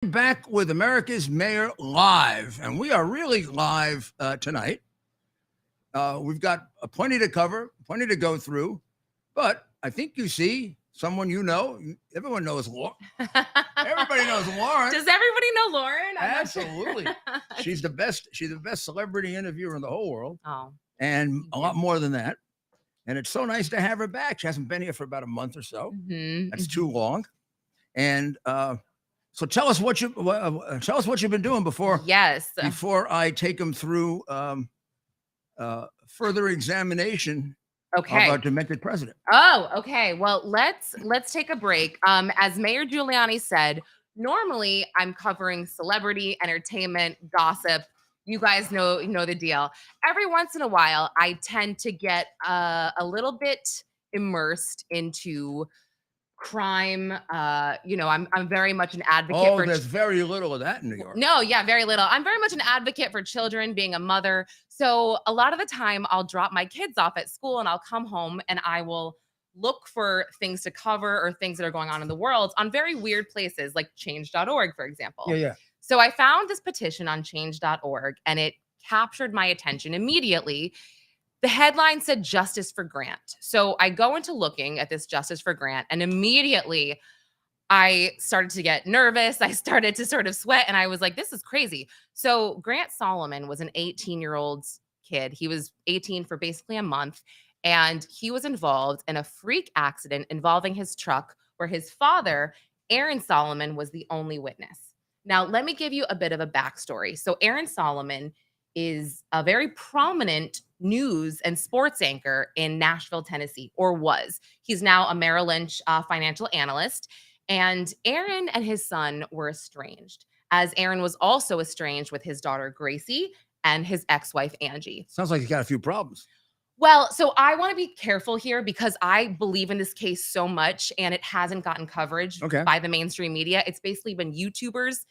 Back with America's Mayor Live, and we are really live tonight. We've got plenty to cover, plenty to go through, but I think you see someone you know. Everyone knows Lauren. Everybody knows Lauren. Does everybody know Lauren? Absolutely. She's the best. She's the best celebrity interviewer in the whole world. Oh, and a lot more than that. And it's so nice to have her back. She hasn't been here for about a month or so. That's too long. And so tell us what you've been doing before I take them through further examination of our demented president. Oh, okay. Well, let's take a break. As Mayor Giuliani said, normally I'm covering celebrity, entertainment, gossip. You guys know the deal. Every once in a while, I tend to get a little bit immersed into crime. I'm very much an advocate for there's very little of that in New York. No, yeah, very little. I'm very much an advocate for children, being a mother. So a lot of the time I'll drop my kids off at school and I'll come home and I will look for things to cover or things that are going on in the world on very weird places like change.org, for example. Yeah. So I found this petition on change.org and it captured my attention immediately. The headline said Justice for Grant. So I go into looking at this Justice for Grant and immediately I started to get nervous. I started to sort of sweat and I was like, this is crazy. So Grant Solomon was an 18-year-old kid. He was 18 for basically a month and he was involved in a freak accident involving his truck where his father, Aaron Solomon, was the only witness. Now, let me give you a bit of a backstory. So Aaron Solomon is a very prominent news and sports anchor in Nashville, Tennessee, or was. He's now a Merrill Lynch financial analyst. And Aaron and his son were estranged, as Aaron was also estranged with his daughter, Gracie, and his ex-wife, Angie. Sounds like he's got a few problems. Well, so I want to be careful here because I believe in this case so much and it hasn't gotten coverage by the mainstream media. It's basically been YouTubers,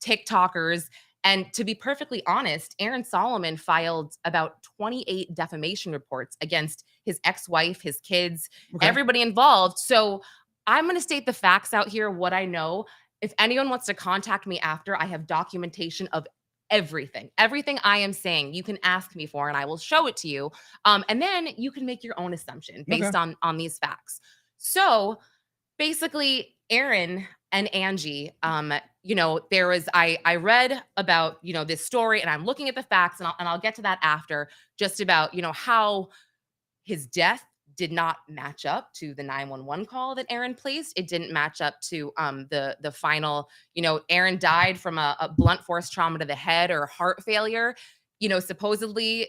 TikTokers, and to be perfectly honest, Aaron Solomon filed about 28 defamation reports against his ex-wife, his kids, everybody involved. So I'm going to state the facts out here, what I know. If anyone wants to contact me after, I have documentation of everything. Everything I am saying, you can ask me for, and I will show it to you. And then you can make your own assumption based on these facts. So basically, Aaron and Angie, there was, I read about, this story and I'm looking at the facts and I'll get to that after, just about, how his death did not match up to the 911 call that Aaron placed. It didn't match up to the final, Aaron died from a blunt force trauma to the head or heart failure. Supposedly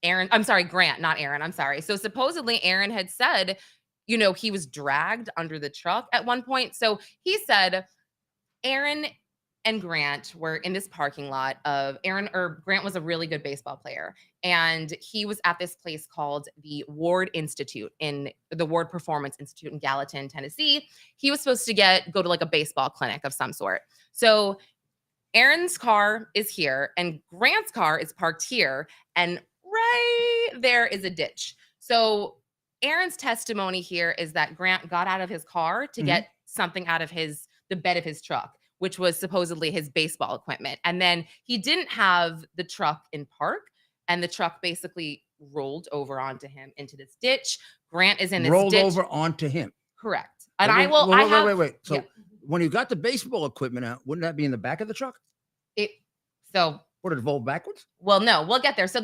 Grant, not Aaron. I'm sorry. So supposedly Aaron had said, he was dragged under the truck at one point. So he said Aaron and Grant were in this parking lot of Grant was a really good baseball player. And he was at this place called the Ward Performance Institute in Gallatin, Tennessee. He was supposed to go to like a baseball clinic of some sort. So Aaron's car is here and Grant's car is parked here. And right there is a ditch. So Aaron's testimony here is that Grant got out of his car to get something out of the bed of his truck, which was supposedly his baseball equipment. And then he didn't have the truck in park, and the truck basically rolled over onto him into this ditch. Grant is in this ditch. Rolled over onto him. Correct. And wait. So when you got the baseball equipment out, wouldn't that be in the back of the truck? What, did it roll backwards? Well, no, we'll get there. So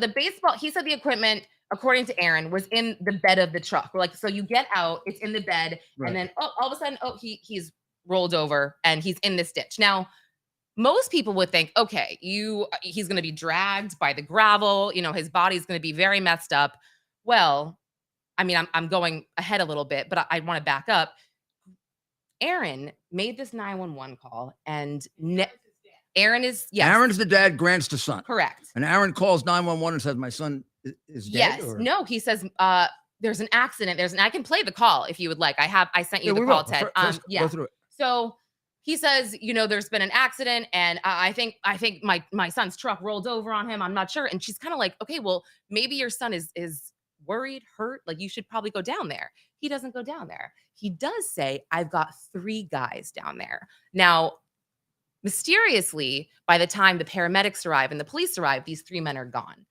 he said the equipment, according to Aaron, was in the bed of the truck. We're like, so you get out, it's in the bed, and then all of a sudden, he's rolled over and he's in this ditch. Now, most people would think, okay, he's going to be dragged by the gravel. His body's going to be very messed up. Well, I mean, I'm going ahead a little bit, but I want to back up. Aaron made this 911 call and Aaron's the dad, Grant's the son. Correct. And Aaron calls 911 and says, my son is dead? Yes. No, he says, there's an accident. I can play the call if you would like. I sent you the call, Ted. Go through it. So he says, there's been an accident and I think my son's truck rolled over on him. I'm not sure. And she's kind of like, okay, well, maybe your son is worried, hurt. Like you should probably go down there. He doesn't go down there. He does say, I've got 3 guys down there. Now, Mysteriously, by the time the paramedics arrive and the police arrive, these 3 men are gone.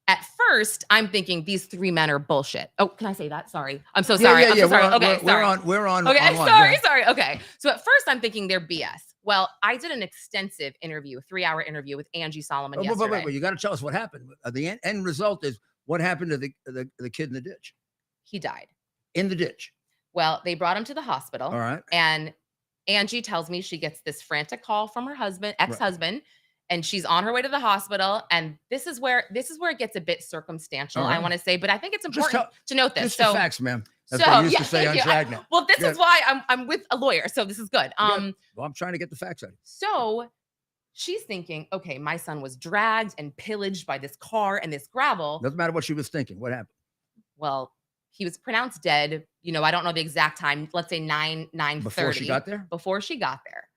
At first, I'm thinking these 3 men are bullshit. Oh, can I say that? Sorry. I'm so sorry. I'm so sorry. Okay, sorry. We're on. Okay, online. sorry. Okay. So at first I'm thinking they're BS. Well, I did an extensive interview, a 3-hour interview with Angie Solomon yesterday. Wait, you got to tell us what happened. The end result is what happened to the kid in the ditch. He died. In the ditch. Well, they brought him to the hospital. All right. And Angie tells me she gets this frantic call from her ex-husband, and she's on her way to the hospital. And this is where it gets a bit circumstantial, I want to say, but I think it's important to note this. Just the facts, ma'am. That's what I used to say on Dragnet. Well, this is why I'm with a lawyer, so this is good. Well, I'm trying to get the facts out. So she's thinking, okay, my son was dragged and pillaged by this car and this gravel. Doesn't matter what she was thinking. What happened? Well, he was pronounced dead. I don't know the exact time. Let's say 9:30. Before she got there? Before she got there.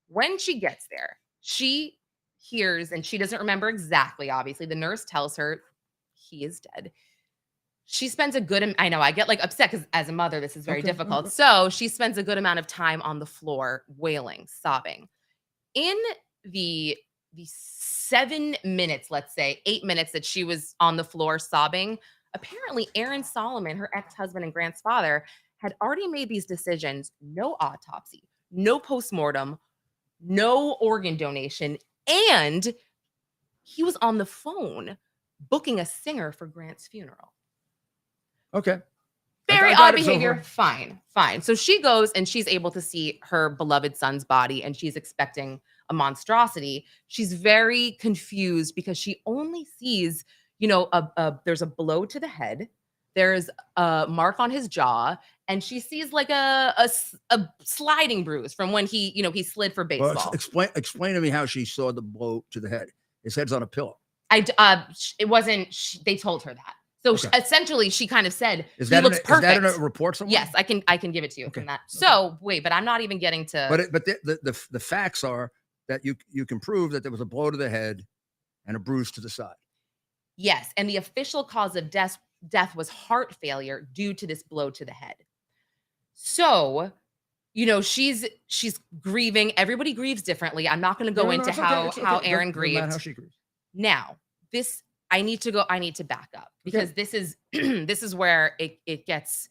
When she gets there, she hears, and she doesn't remember exactly, obviously. The nurse tells her he is dead. She spends I know, I get upset because as a mother, this is very difficult. So she spends a good amount of time on the floor, wailing, sobbing. In the 7 minutes, let's say 8 minutes that she was on the floor sobbing, apparently Aaron Solomon, her ex-husband and Grant's father, had already made these decisions. No autopsy, no postmortem, no organ donation, and he was on the phone booking a singer for Grant's funeral. Okay. Very odd behavior. Fine. So she goes and she's able to see her beloved son's body, and she's expecting a monstrosity. She's very confused because she only sees, there's a blow to the head. There's a mark on his jaw, and she sees a sliding bruise from when he slid for baseball. Well, explain to me how she saw the blow to the head. His head's on a pillow. It wasn't. They told her that. So essentially, she kind of said, "He looks perfect." Is that in a report somewhere? Yes, I can give it to you from that. So wait, but I'm not even getting to. But the facts are that you can prove that there was a blow to the head and a bruise to the side. Yes, and the official cause of death was heart failure due to this blow to the head. So, she's grieving. Everybody grieves differently. I'm not going to go into how Aaron grieved. How she grieves. Now, I need to back up because this is where it gets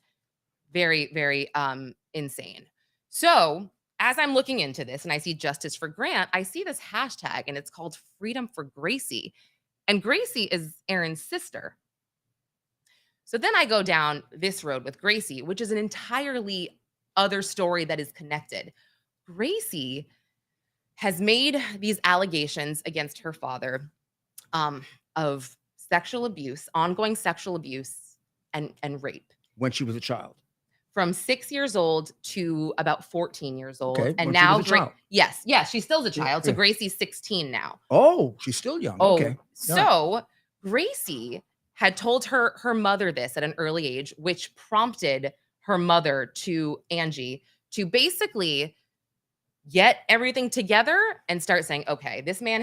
very, very insane. So as I'm looking into this and I see Justice for Grant, I see this hashtag and it's called Freedom for Gracie. And Gracie is Aaron's sister. So then I go down this road with Gracie, which is an entirely other story that is connected. Gracie has made these allegations against her father of sexual abuse, ongoing sexual abuse and rape. When she was a child. From 6 years old to about 14 years old. Okay, and now, yes, she's still a child. So Gracie's 16 now. Oh, she's still young. Okay. So Gracie had told her mother this at an early age, which prompted her mother to Angie to basically get everything together and start saying, okay, this man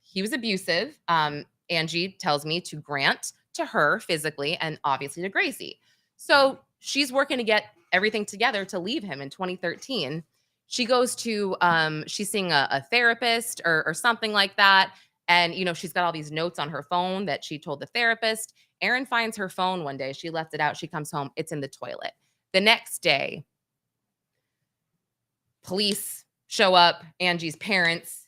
he was abusive. Angie tells me to Grant, to her physically, and obviously to Gracie. So she's working to get everything together to leave him in 2013. She goes to, she's seeing a therapist or something like that. And, she's got all these notes on her phone that she told the therapist. Aaron finds her phone one day. She left it out. She comes home. It's in the toilet. The next day, police show up, Angie's parents,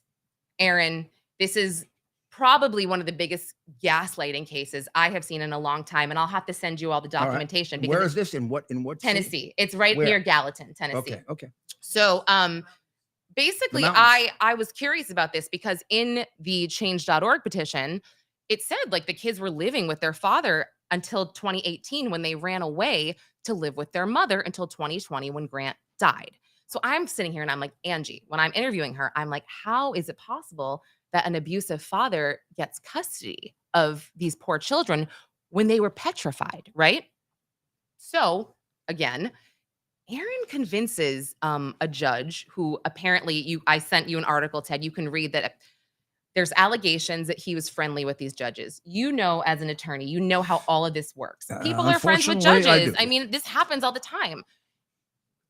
Aaron. This is probably one of the biggest gaslighting cases I have seen in a long time. And I'll have to send you all the documentation. Right. Where is this? In what Tennessee. City? It's right near Gallatin, Tennessee. Okay. So basically I was curious about this because in the change.org petition, it said the kids were living with their father until 2018 when they ran away to live with their mother until 2020 when Grant died. So I'm sitting here and I'm like, Angie, when I'm interviewing her, I'm like, how is it possible that an abusive father gets custody of these poor children when they were petrified, right? So again, Aaron convinces a judge who apparently I sent you an article, Ted. You can read that there's allegations that he was friendly with these judges. As an attorney, how all of this works. People are friends with judges. I mean, this happens all the time.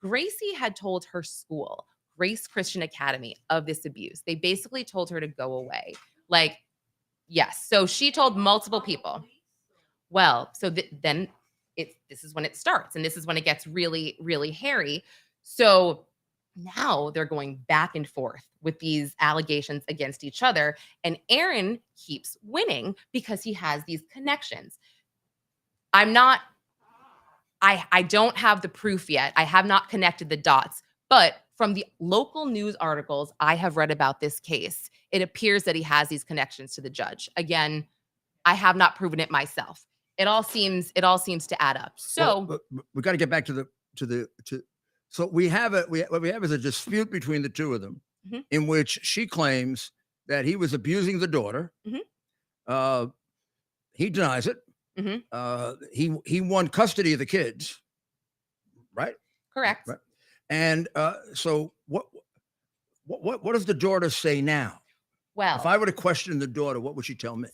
Gracie had told her school, Grace Christian Academy of this abuse. They basically told her to go away. Like, yes. So she told multiple people. Well, so then this is when it starts, and this is when it gets really, really hairy. So now they're going back and forth with these allegations against each other, and Aaron keeps winning because he has these connections. I don't have the proof yet. I have not connected the dots, but from the local news articles I have read about this case, it appears that he has these connections to the judge. Again, I have not proven it myself. It all seems to add up. So we got to get back to so we have what we have is a dispute between the two of them, in which she claims that he was abusing the daughter. He denies it. He won custody of the kids, right? Correct. Right. And so what does the daughter say now? Well, if I were to question the daughter, what would she tell me?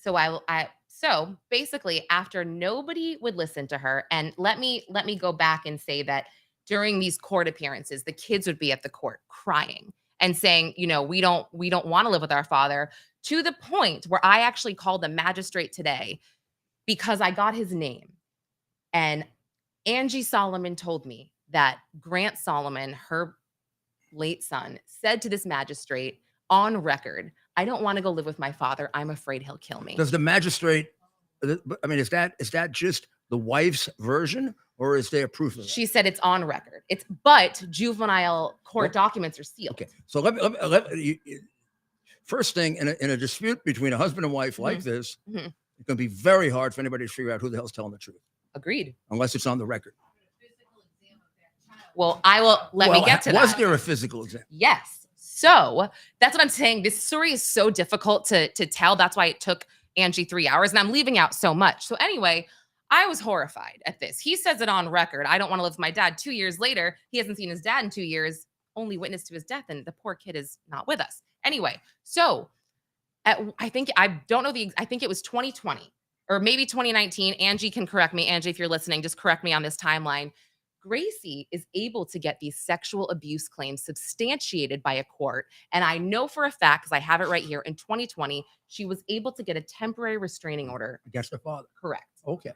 So basically, after nobody would listen to her, and let me go back and say that during these court appearances, the kids would be at the court crying and saying, we don't want to live with our father, to the point where I actually called the magistrate today because I got his name. And Angie Solomon told me that Grant Solomon, her late son, said to this magistrate on record, I don't want to go live with my father. I'm afraid he'll kill me. Does the magistrate, I mean, is that just the wife's version, or is there proof of that? She said it's on record. But juvenile court documents are sealed. Okay. So first thing, in a dispute between a husband and wife like this, it's going to be very hard for anybody to figure out who the hell's telling the truth. Agreed. Unless it's on the record. Well, let me get to that. Was there a physical exam? Yes. So that's what I'm saying. This story is so difficult to tell. That's why it took Angie 3 hours, and I'm leaving out so much. So anyway, I was horrified at this. He says it on record. I don't want to live with my dad. 2 years later, he hasn't seen his dad in 2 years, only witness to his death, and the poor kid is not with us. Anyway, so I think it was 2020 or maybe 2019. Angie can correct me. Angie, if you're listening, just correct me on this timeline. Gracie is able to get these sexual abuse claims substantiated by a court. And I know for a fact, because I have it right here, in 2020, she was able to get a temporary restraining order against her father. Correct. Okay.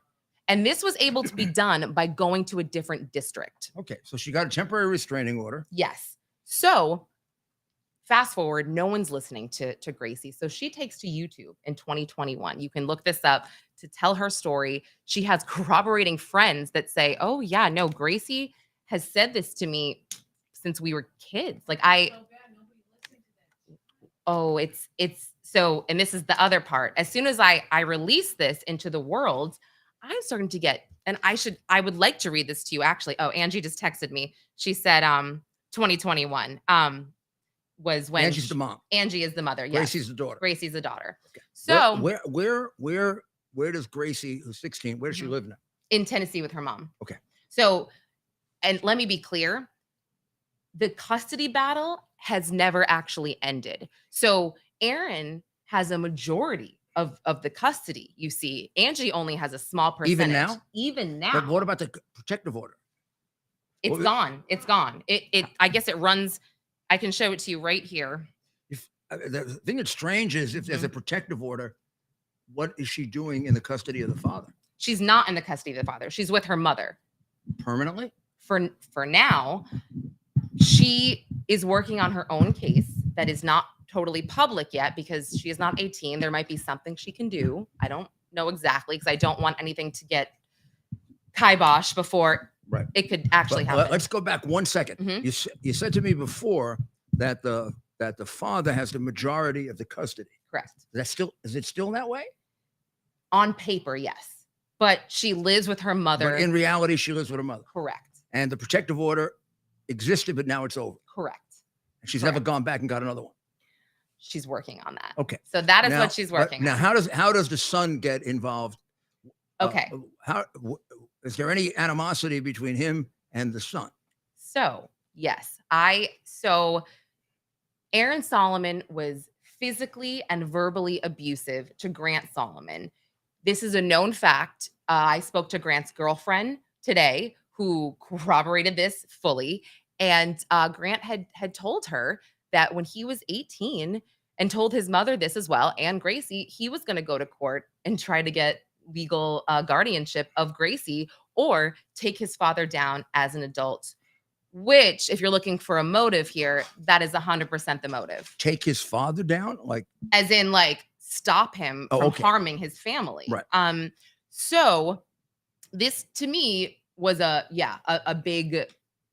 And this was able to be done by going to a different district. Okay. So she got a temporary restraining order. Yes. So fast forward, no one's listening to Gracie. So she takes to YouTube in 2021. You can look this up to tell her story. She has corroborating friends that say, oh yeah, no, Gracie has said this to me since we were kids. Like it's so, and this is the other part. As soon as I release this into the world, I'm starting to get, and I would like to read this to you actually. Oh, Angie just texted me. She said, 2021, was when Angie's the mom. Angie is the mother. Yes. Gracie's the daughter. Gracie's the daughter. Okay. So where does Gracie, who's 16, where does she live now? In Tennessee with her mom. Okay. So, and let me be clear, the custody battle has never actually ended. So Aaron has a majority of the custody. You see, Angie only has a small percentage. Even now. But what about the protective order? It's gone. It's gone. I guess it runs. I can show it to you right here. The thing that's strange is if there's a protective order, what is she doing in the custody of the father? She's not in the custody of the father. She's with her mother. Permanently? For now, she is working on her own case that is not totally public yet because she is not 18. There might be something she can do. I don't know exactly because I don't want anything to get kibosh before it could actually happen. Let's go back 1 second. You said to me before that the father has the majority of the custody. Correct. Is it still that way? On paper, yes. But she lives with her mother. But in reality, she lives with her mother. Correct. And the protective order existed, but now it's over. Correct. And she's never gone back and got another one. She's working on that. Okay. So that is what she's working on. Now, how does the son get involved? Okay. Is there any animosity between him and the son? So, yes. So Aaron Solomon was physically and verbally abusive to Grant Solomon. This is a known fact. I spoke to Grant's girlfriend today who corroborated this fully. And Grant had told her that when he was 18 and told his mother this as well, and Gracie, he was going to go to court and try to get legal guardianship of Gracie or take his father down as an adult, which, if you're looking for a motive here, that is 100% the motive. Take his father down? Like, as in, like, stop him from harming his family. Right. So this to me was a big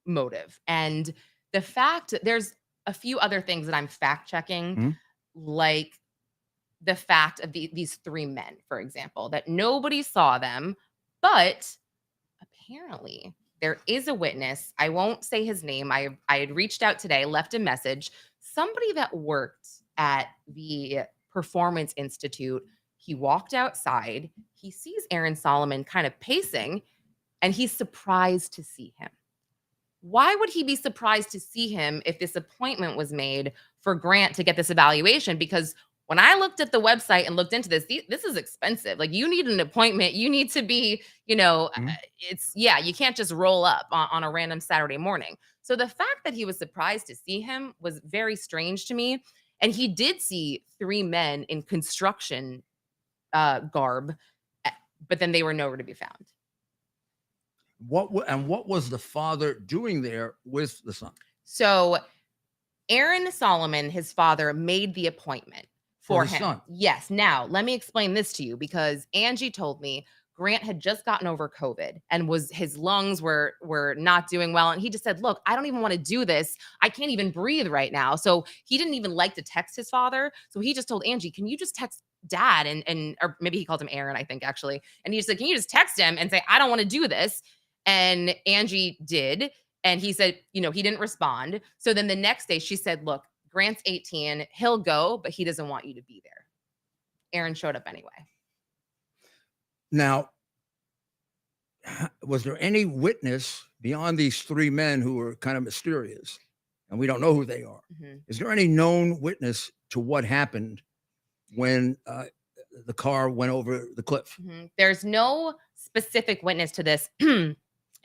motive. And the fact, there's a few other things that I'm fact checking, like the fact of these three men, for example, that nobody saw them, but apparently there is a witness. I won't say his name. I had reached out today, left a message. Somebody that worked at the Performance Institute. He walked outside. He sees Aaron Solomon kind of pacing, and he's surprised to see him. Why would he be surprised to see him if this appointment was made for Grant to get this evaluation? Because when I looked at the website and looked into this, this is expensive. Like, you need an appointment. You need to be, you can't just roll up on a random Saturday morning. So the fact that he was surprised to see him was very strange to me. And he did see three men in construction garb, but then they were nowhere to be found. What was the father doing there with the son? So Aaron Solomon, his father, made the appointment for him. Son. Yes. Now, let me explain this to you, because Angie told me Grant had just gotten over COVID and his lungs were not doing well. And he just said, look, I don't even want to do this. I can't even breathe right now. So he didn't even like to text his father. So he just told Angie, can you just text dad? Or maybe he called him Aaron, I think, actually. And he just said, can you just text him and say, I don't want to do this? And Angie did. And he said, he didn't respond. So then the next day she said, look, Grant's 18. He'll go, but he doesn't want you to be there. Aaron showed up anyway. Now, was there any witness beyond these three men who were kind of mysterious, and we don't know who they are? Is there any known witness to what happened when the car went over the cliff? There's no specific witness to this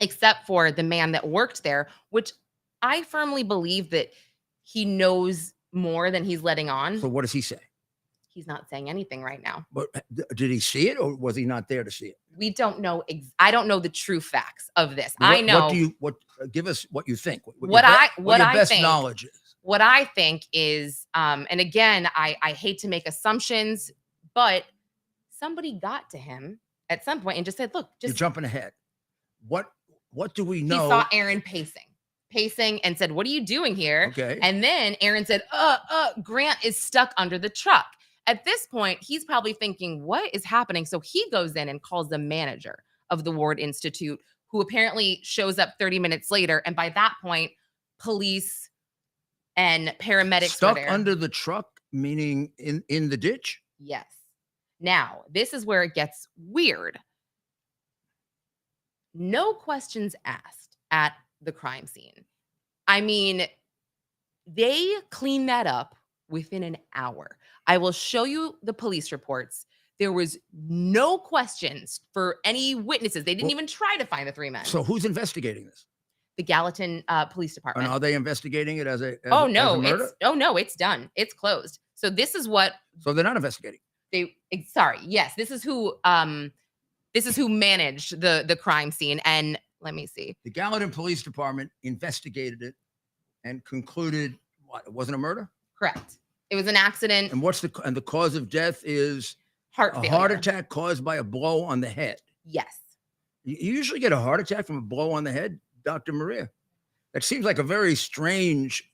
except for the man that worked there, which I firmly believe that he knows more than he's letting on. So what does he say? He's not saying anything right now. But did he see it, or was he not there to see it? We don't know. I don't know the true facts of this. I know. Give us what you think. What your best think, knowledge is. What I think is, and again, I hate to make assumptions, but somebody got to him at some point and just said, look, you're jumping ahead. What do we know? He saw Aaron pacing and said, what are you doing here? Okay. And then Aaron said, Grant is stuck under the truck. At this point, he's probably thinking, what is happening? So he goes in and calls the manager of the Ward Institute, who apparently shows up 30 minutes later. And by that point, police and paramedics stuck were there. Under the truck, meaning in the ditch? Yes. Now, this is where it gets weird. No questions asked at the crime scene. I mean, they cleaned that up within an hour. I will show you the police reports. There was no questions for any witnesses. They didn't even try to find the three men. So who's investigating this? The Gallatin Police Department. And are they investigating it as a murder? No, it's done. It's closed. So this is what. So they're not investigating. Yes, this is who managed the crime scene. And let me see. The Gallatin Police Department investigated it and concluded what? It wasn't a murder? Correct. It was an accident. And the cause of death is heart failure. Heart attack caused by a blow on the head. Yes. You usually get a heart attack from a blow on the head, Dr. Maria. That seems like a very strange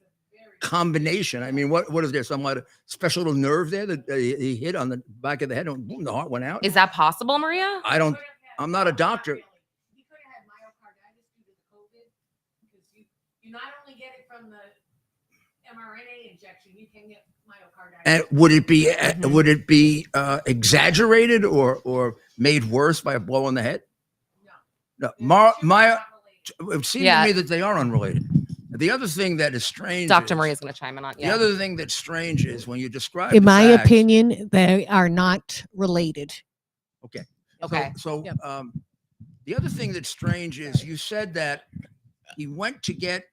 combination. I mean, what is there? Some like special little nerve there that he hit on the back of the head and boom, the heart went out? Is that possible, Maria? I'm not a doctor. He could have had myocarditis due to the COVID, because you not only get it from the mRNA injection, you can get myocarditis. And would it be exaggerated or made worse by a blow on the head? No. It seems to me that they are unrelated. The other thing that is strange, Dr. Maria's going to chime in on. The other thing that's strange is when you describe. In my opinion, they are not related. Okay. Okay. So the other thing that's strange is you said that he went to get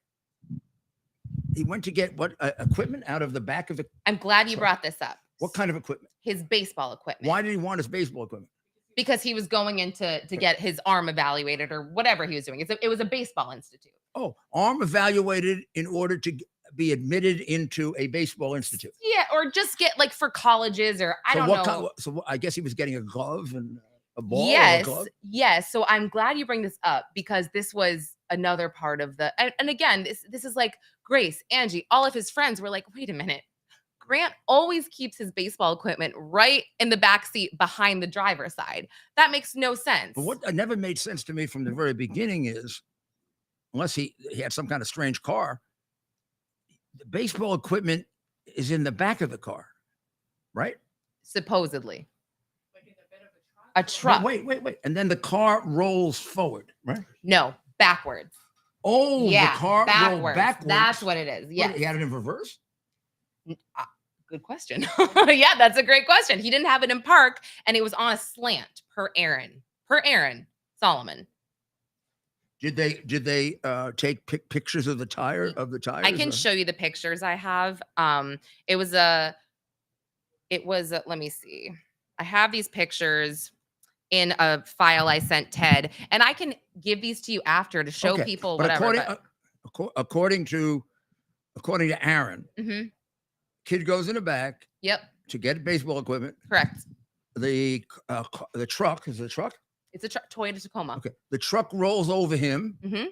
He went to get what equipment out of the back of the. I'm glad you truck? brought this up. What kind of equipment? His baseball equipment. Why did he want his baseball equipment? Because he was going in to get his arm evaluated or whatever he was doing. It was a baseball institute. Oh, arm evaluated in order to be admitted into a baseball institute. Yeah, or just get like for colleges or I don't know. So I guess he was getting a glove and a ball. Yes, or a glove? yes. So I'm glad you bring this up because this was another part of the. And again, this is like Grace, Angie, all of his friends were like, wait a minute. Grant always keeps his baseball equipment right in the back seat behind the driver's side. That makes no sense. But what never made sense to me from the very beginning is, unless he had some kind of strange car, the baseball equipment is in the back of the car, right? Supposedly. Like in the bed of a truck. A truck. Wait. And then the car rolls forward, right? No, backwards. Oh, Yeah, the car rolled backwards. That's what it is. Yes. He had it in reverse? Good question. Yeah, that's a great question. He didn't have it in park and it was on a slant per Aaron Solomon. Did they take pictures of the tires? I can show you the pictures I have. It was let me see. I have these pictures in a file I sent Ted, and I can give these to you after to show people whatever. According to Aaron, kid goes in the back. Yep. To get baseball equipment. Correct. The truck is a truck. It's a Toyota Tacoma. Okay. The truck rolls over him, Mm-hmm.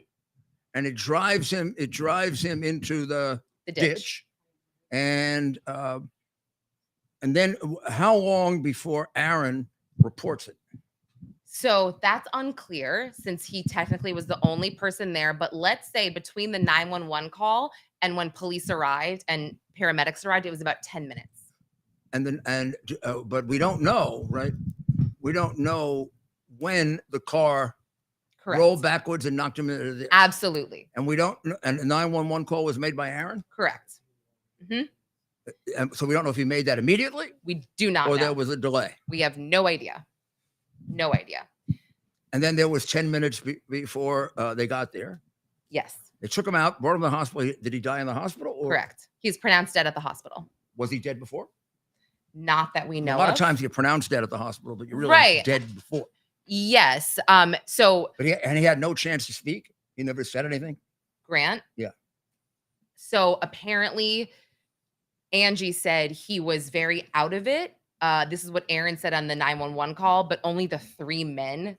and it drives him into the ditch. And then how long before Aaron reports it? So that's unclear since he technically was the only person there. But let's say between the 911 call and when police arrived and paramedics arrived, it was about 10 minutes. But we don't know, right? We don't know when the car rolled backwards and knocked him into the ditch. Absolutely. And we don't know. And the 911 call was made by Aaron? Correct. So we don't know if he made that immediately? We do not know. Or there was a delay? We have no idea. No idea. And then there was 10 minutes before they got there. Yes. They took him out, brought him to the hospital. Did he die in the hospital? Or correct. He's pronounced dead at the hospital. Was he dead before? Not that we know. A lot of times you're pronounced dead at the hospital, but you're really dead before. Yes. So. But he had no chance to speak. He never said anything. Grant. Yeah. So apparently, Angie said he was very out of it. This is what Aaron said on the 911 call, but only the three men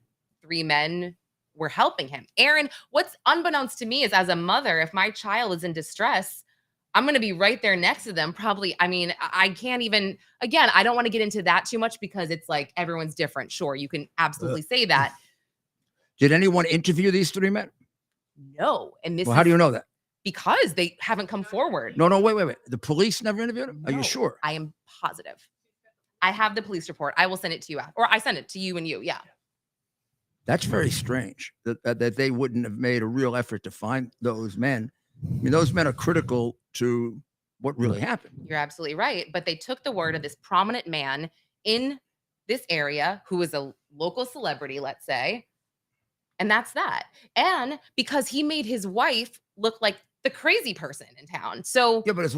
were helping him. Aaron, what's unbeknownst to me is as a mother, if my child is in distress, I'm going to be right there next to them. Probably. I mean, I can't even, again, I don't want to get into that too much because it's like everyone's different. Sure. You can absolutely say that. Did anyone interview these three men? No. And this how do you know that? Because they haven't come forward. No, wait. The police never interviewed him? No, are you sure? I am positive. I have the police report. I will send it to you. Or I send it to you and you. Yeah. That's very strange that they wouldn't have made a real effort to find those men. I mean, those men are critical to what really happened. You're absolutely right. But they took the word of this prominent man in this area who is a local celebrity, let's say. And that's that. And because he made his wife look like the crazy person in town. So yeah, but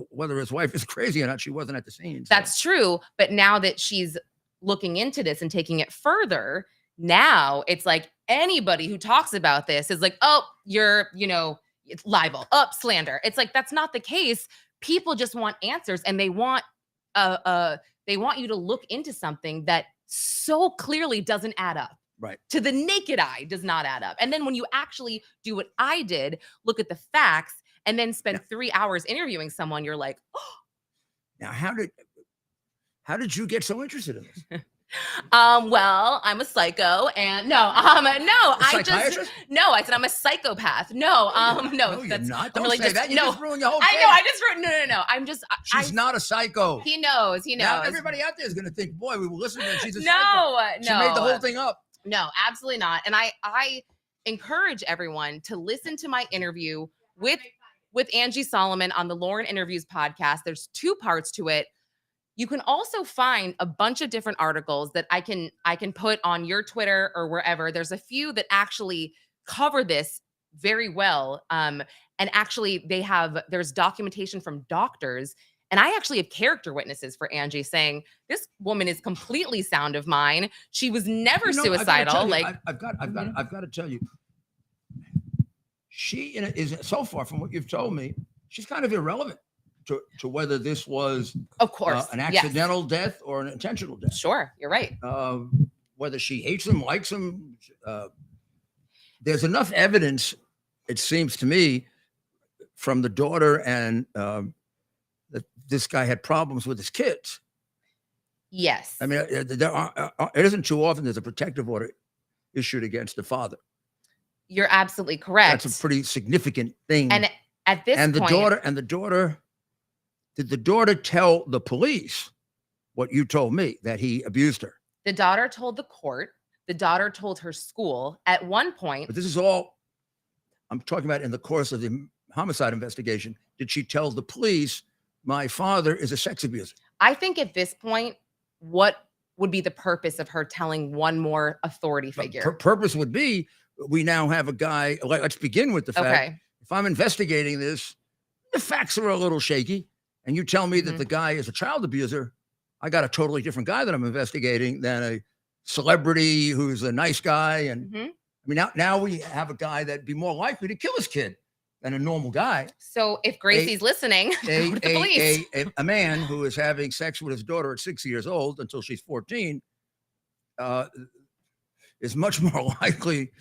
whether his wife is crazy or not, she wasn't at the scene. So. That's true. But now that she's looking into this and taking it further, now it's like anybody who talks about this is like, oh, you're, it's libel, slander. It's like, that's not the case. People just want answers and they want you to look into something that so clearly doesn't add up. Right. To the naked eye does not add up. And then when you actually do what I did, look at the facts and then spend 3 hours interviewing someone, you're like, oh. Now, how did you get so interested in this? Well, I'm a psycho and I said I'm a psychopath. No, you're not. Don't really say that. You just ruined your whole thing. I just ruined. No. She's not a psycho. He knows. Now everybody out there is going to think, boy, we were listening to she's a psycho. No. She made the whole thing up. No, absolutely not. And I encourage everyone to listen to my interview with Angie Solomon on the Lauren Interviews podcast. There's 2 parts to it. You can also find a bunch of different articles that I can put on your Twitter or wherever. There's a few that actually cover this very well. And actually there's documentation from doctors, and I actually have character witnesses for Angie saying this woman is completely sound of mind. She was never suicidal. I've got to tell you, she is, so far from what you've told me, she's kind of irrelevant to whether this was, of course, an accidental death or an intentional death. Sure, you're right. Whether she hates him, likes him, there's enough evidence, it seems to me, from the daughter and that this guy had problems with his kids. Yes. I mean, it isn't too often there's a protective order issued against the father. You're absolutely correct. That's a pretty significant thing. And at this point, the daughter, did the daughter tell the police what you told me, that he abused her? The daughter told the court. The daughter told her school at one point. But this is all I'm talking about in the course of the homicide investigation. Did she tell the police, my father is a sex abuser? I think at this point, what would be the purpose of her telling one more authority figure? Her purpose would be, we now have a guy. Let's begin with the fact, if I'm investigating this, the facts are a little shaky, and you tell me that the guy is a child abuser, I got a totally different guy that I'm investigating than a celebrity who's a nice guy. And I mean, now we have a guy that'd be more likely to kill his kid than a normal guy. So if Gracie's listening, go to the police. A man who is having sex with his daughter at 6 years old until she's 14 is much more likely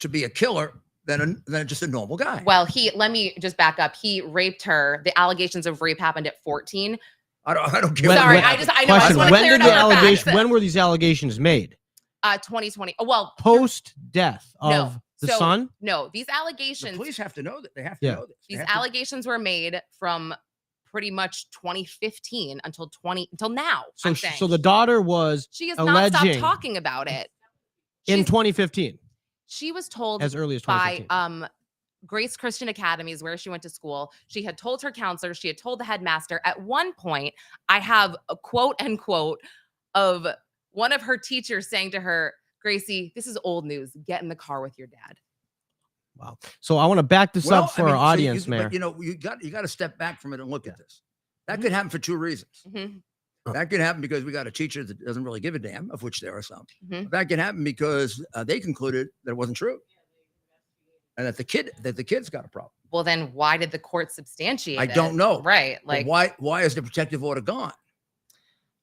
to be a killer than just a normal guy. Well, let me just back up. He raped her. The allegations of rape happened at 14. I don't care. Sorry, I know. I just want to clear it up. When were these allegations made? 2020. Well, post death of the son? No, these allegations. The police have to know that. They have to know this. These allegations were made from pretty much 2015 until now. So the daughter was she has not stopped talking about it in 2015. She was told as early as 2015 by Grace Christian Academy is where she went to school. She had told her counselor, she had told the headmaster. At one point, I have a quote unquote of one of her teachers saying to her, Gracie, this is old news. Get in the car with your dad. Wow. So I want to back this up for our audience, Mayor. But, you got to step back from it and look at this. That could happen for two reasons. That could happen because we got a teacher that doesn't really give a damn, of which there are some. That could happen because they concluded that it wasn't true, and that the kid's got a problem. Well, then why did the court substantiate it? I don't know. Right? Like, why is the protective order gone?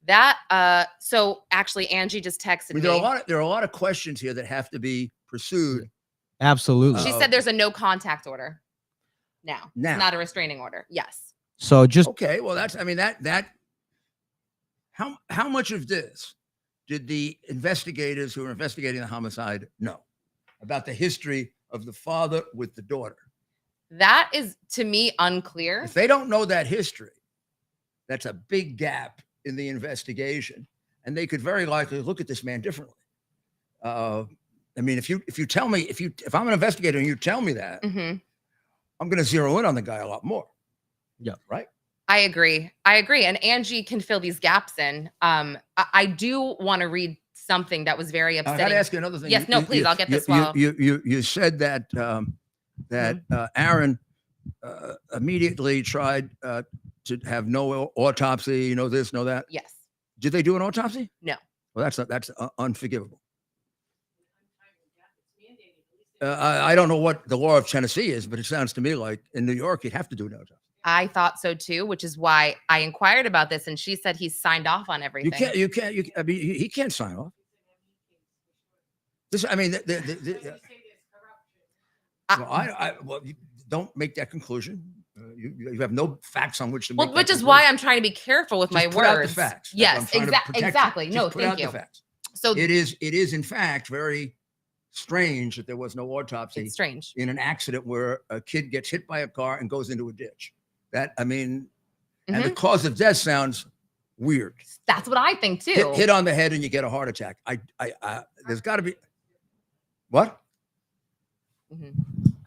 That so actually, Angie just texted me. There are a lot of questions here that have to be pursued. Absolutely. She said there's a no contact order. Now, it's not a restraining order. Yes. So just okay. Well, how much of this did the investigators who were investigating the homicide know about the history of the father with the daughter? That is, to me, unclear. If they don't know that history, that's a big gap in the investigation, and they could very likely look at this man differently. I mean, if you tell me, if I'm an investigator and you tell me that, I'm going to zero in on the guy a lot more. Yeah. Right. I agree. And Angie can fill these gaps in. I do want to read something that was very upsetting. I got to ask you another thing. Yes, please. I'll get this while. You said that Aaron immediately tried to have no autopsy, this, no that. Yes. Did they do an autopsy? No. Well, that's unforgivable. I don't know what the law of Tennessee is, but it sounds to me like in New York, you'd have to do an autopsy. I thought so too, which is why I inquired about this, and she said he's signed off on everything. I mean, he can't sign off. This, I mean, well, don't make that conclusion. You have no facts on which to make. Well, which is why I'm trying to be careful with my words. Put out the facts. Yes, exactly. No, thank you. So it is in fact very strange that there was no autopsy. It's strange in an accident where a kid gets hit by a car and goes into a ditch. And the cause of death sounds weird. That's what I think too. Hit on the head and you get a heart attack. There's got to be what?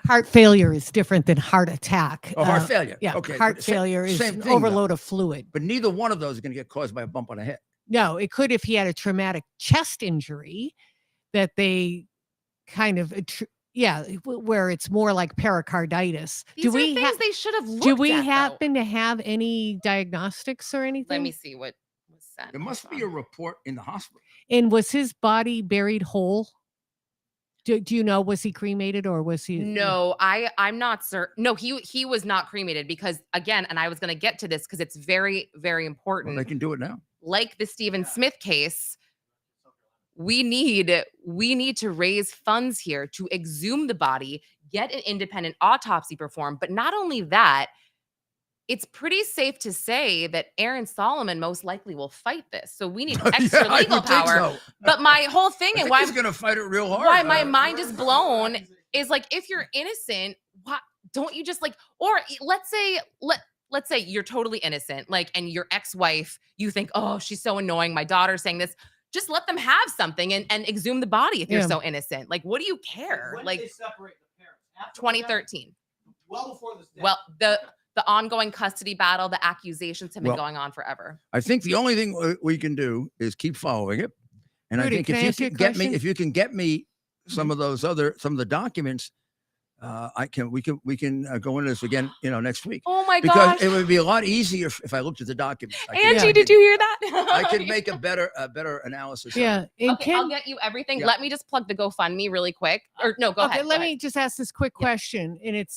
Heart failure is different than heart attack. Oh, heart failure. Yeah. Okay. Heart failure is an overload of fluid. But neither one of those is going to get caused by a bump on the head. No, it could if he had a traumatic chest injury that they kind of Yeah, where it's more like pericarditis. These are things they should have looked Do we at, though. happen to have any diagnostics or anything? Let me see what was sent. There must be a report in the hospital. And was his body buried whole? Do you know, was he cremated or was he? No, I'm not certain. No, he was not cremated because, again, and I was going to get to this because it's very, very important. Well, they can do it now. Like the Stephen Smith case, we need to raise funds here to exhume the body, get an independent autopsy performed. But not only that, it's pretty safe to say that Aaron Solomon most likely will fight this. So we need extra Yeah, legal power. So. But my whole thing and why he's going to fight it real hard. Why my mind is blown is like, if you're innocent, why don't you just like, or let's say you're totally innocent, like, and your ex-wife, you think, oh, she's so annoying, my daughter's saying this. Just let them have something and exhume the body if you're so innocent. Like, what do you care? When like, did they separate the parents? After 2013. Well before this. Well, the ongoing custody battle, the accusations have been going on forever. I think the only thing we can do is keep following it. And Rudy, I think if you can get me some of the documents, we can go into this again, next week. Oh my because gosh. it would be a lot easier if I looked at the documents. Angie, did you hear that? I could make a better analysis. Yeah. Okay, I'll get you everything. Yeah. Let me just plug the GoFundMe really quick. Or no, go ahead. Let me just ask this quick question, and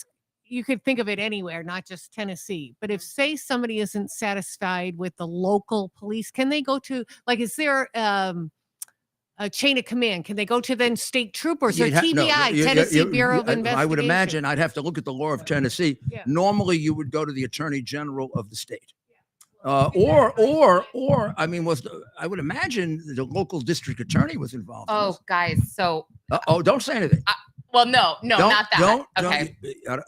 you could think of it anywhere, not just Tennessee. But if, say, somebody isn't satisfied with the local police, can they go to, like, is there a chain of command? Can they go to then state troopers or TBI, Tennessee Bureau of Investigation? I would imagine I'd have to look at the law of Tennessee. Yeah. Normally, you would go to the Attorney General of the state. Or I mean, I would imagine the local district attorney was involved. Oh, guys. So. Don't say anything. Well, no, not that. Okay.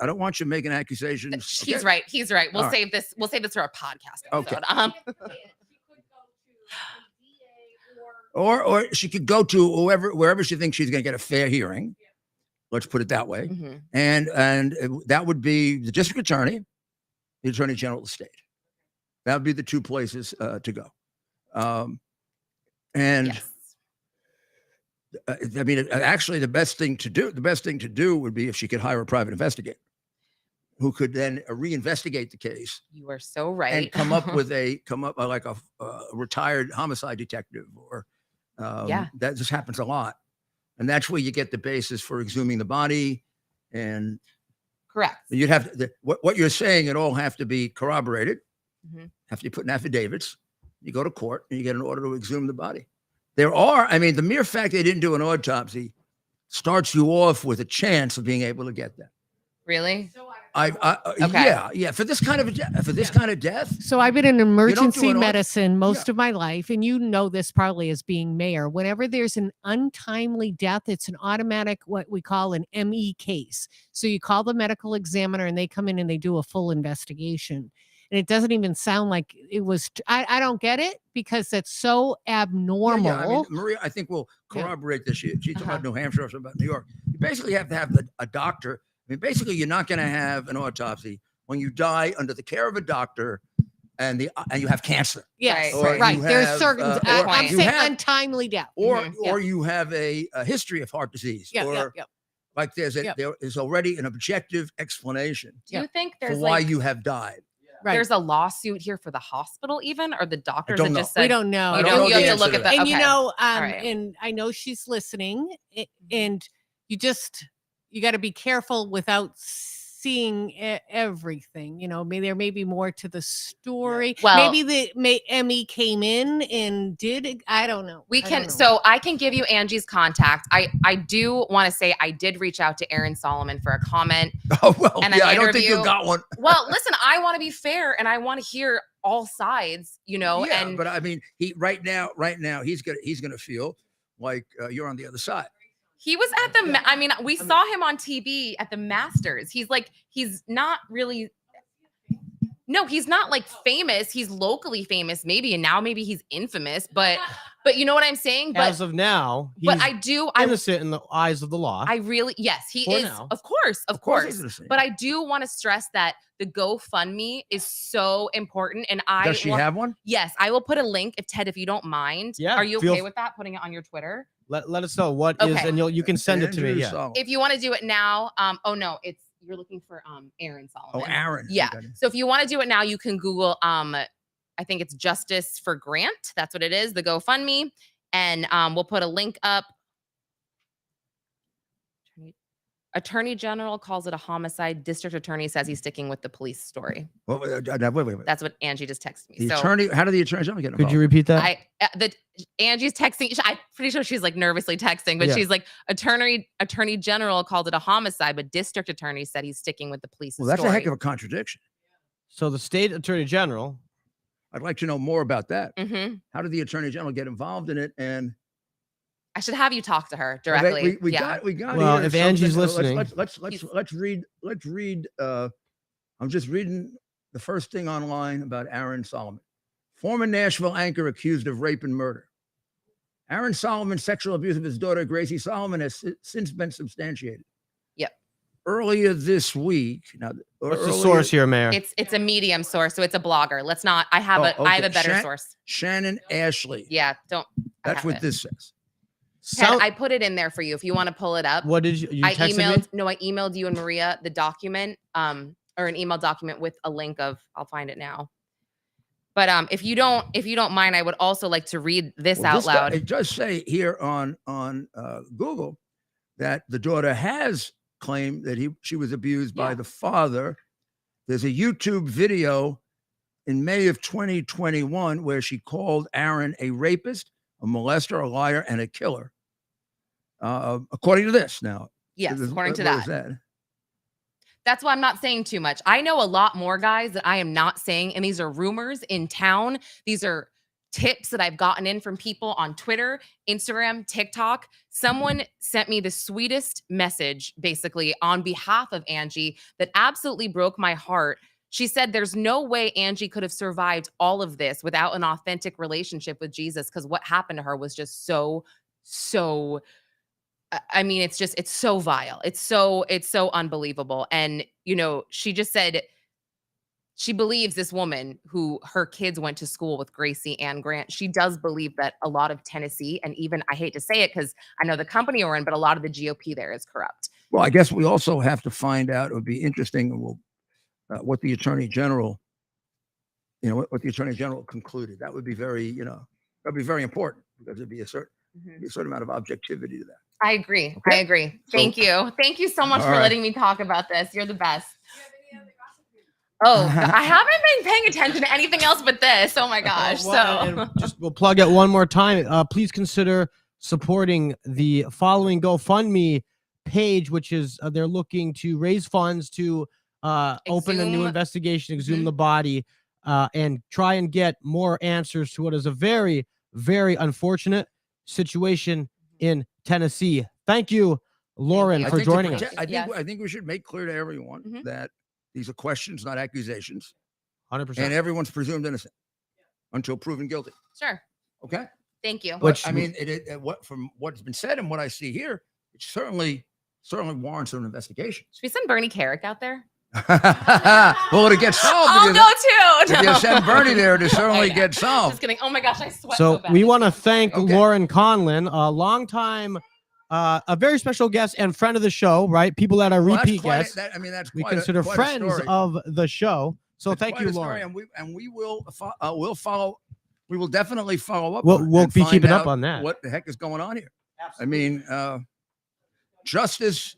I don't want you making accusations. He's right. He's right. We'll save this. We'll save this for a podcast episode. Okay. Or she could go to wherever she thinks she's going to get a fair hearing. Let's put it that way. Mm-hmm. And that would be the district attorney, the attorney general of the state. That would be the two places to go. Yes. I mean, actually, the best thing to do would be if she could hire a private investigator who could then reinvestigate the case. You are so right. And come up like a retired homicide detective or that just happens a lot. And that's where you get the basis for exhuming the body. And correct. You'd have what you're saying, it all have to be corroborated. Mm-hmm. Have to put in affidavits. You go to court and you get an order to exhume the body. The mere fact they didn't do an autopsy starts you off with a chance of being able to get that. Really? Okay. Yeah. For this kind of death. So I've been in emergency medicine most of my life, and you know this probably as being mayor. Whenever there's an untimely death, it's an automatic, what we call an ME case. So you call the medical examiner, and they come in and they do a full investigation. And it doesn't even sound like it was. I don't get it because it's so abnormal. Yeah. I mean, Maria, I think will corroborate this. She talked about New Hampshire or about New York. You basically have to have a doctor. I mean, basically, you're not going to have an autopsy when you die under the care of a doctor and you have cancer. Yes, right. There's certain. I'm saying untimely death, or you have a history of heart disease, like there is already an objective explanation. Do you think there's for why you have died? Right. There's a lawsuit here for the hospital, even, or the doctors that just said we don't know. You have to look at that. And okay. And I know she's listening, and you got to be careful without seeing everything. Maybe there may be more to the story. Well, maybe the Emmy came in and did. I don't know. So I can give you Angie's contact. I do want to say I did reach out to Aaron Solomon for a comment. Oh well, and I don't think you got one. Well, listen, I want to be fair and I want to hear all sides. Yeah, but I mean, right now, he's gonna feel like you're on the other side. He was at we saw him on TV at the Masters. He's not really, no, he's not like famous. He's locally famous maybe. And now maybe he's infamous, but you know what I'm saying? But as of now, he's innocent in the eyes of the law. He is. Now. Of course. But I do want to stress that the GoFundMe is so important. And does she have one? Yes. I will put a link if you don't mind. Yeah. Are you okay with that? Putting it on your Twitter? Let us know what is, Okay. and you can send it to me. Andrew Yeah. Solomon. If you want to do it now, oh no, you're looking for Aaron Solomon. Oh, Aaron. Yeah. Okay. So if you want to do it now, you can Google I think it's Justice for Grant. That's what it is, the GoFundMe. And we'll put a link up. Attorney General calls it a homicide. District Attorney says he's sticking with the police story. Wait. That's what Angie just texted me. The So attorney, how did the Attorney General get involved? Could you repeat that? Angie's texting. I'm pretty sure she's like nervously texting, but Yeah. she's like, Attorney General called it a homicide, but District Attorney said he's sticking with the police. Well, that's a heck of a contradiction. So the state attorney general. I'd like to know more about that. Mm-hmm. How did the Attorney General get involved in it? And I should have you talk to her directly. we yeah. got. Well, here if Angie's something- listening. let's read. I'm just reading the first thing online about Aaron Solomon, former Nashville anchor accused of rape and murder. Aaron Solomon's sexual abuse of his daughter Gracie Solomon has since been substantiated. Yep. Earlier this week. Now, What's the source here, Mayor? It's a Medium source, so it's a blogger. Let's not. I have a better source. Shannon Ashley. Yeah. That's what this says. Ted, I put it in there for you if you want to pull it up. What did you I texted emailed. me? No, I emailed you and Maria the document, or an email document with a link of. I'll find it now. But if you don't mind, I would also like to read this out loud. It does say here on Google that the daughter has claimed that she was abused by the father. There's a YouTube video in May of 2021 where she called Aaron a rapist, a molester, a liar, and a killer. According to this, now. Yes, according to what is that. That's why I'm not saying too much. I know a lot more, guys, that I am not saying, and these are rumors in town. These are tips that I've gotten in from people on Twitter, Instagram, TikTok. Someone sent me the sweetest message, basically, on behalf of Angie that absolutely broke my heart. She said there's no way Angie could have survived all of this without an authentic relationship with Jesus, because what happened to her was just so I mean, it's so vile. It's so unbelievable. And, she just said she believes this woman who her kids went to school with, Gracie and Grant. She does believe that a lot of Tennessee, and even, I hate to say it because I know the company we're in, but a lot of the GOP there is corrupt. Well, I guess we also have to find out, it would be interesting what the Attorney General, what the Attorney General concluded. That would be very important, because there'd be a certain amount of objectivity to that. I agree. Okay. I agree. Thank you. Thank you so much for letting me talk about this. You're the best. Oh, I haven't been paying attention to anything else but this. Oh my gosh. We'll plug it one more time. Please consider supporting the following GoFundMe page, which is they're looking to raise funds to open a new investigation, exhume the body, and try and get more answers to what is a very, very unfortunate situation in Tennessee. Thank you, Lauren, for joining us. I think we should make clear to everyone that these are questions, not accusations. 100%. And everyone's presumed innocent until proven guilty. Sure. Okay. Thank you. But I mean, from what's been said and what I see here, it certainly warrants an investigation. Should we send Bernie Carrick out there? Well, it gets solved. I'll go too. If you send Bernie there, to certainly get solved. Just kidding. Oh my gosh, I sweat so bad. We want to thank Lauren Conlin, a longtime, a very special guest and friend of the show, right? People that are repeat guests. We consider friends of the show. So thank you, Lauren. And we will follow. We will definitely follow up. We'll be keeping up on that. What the heck is going on here? Absolutely. I mean, justice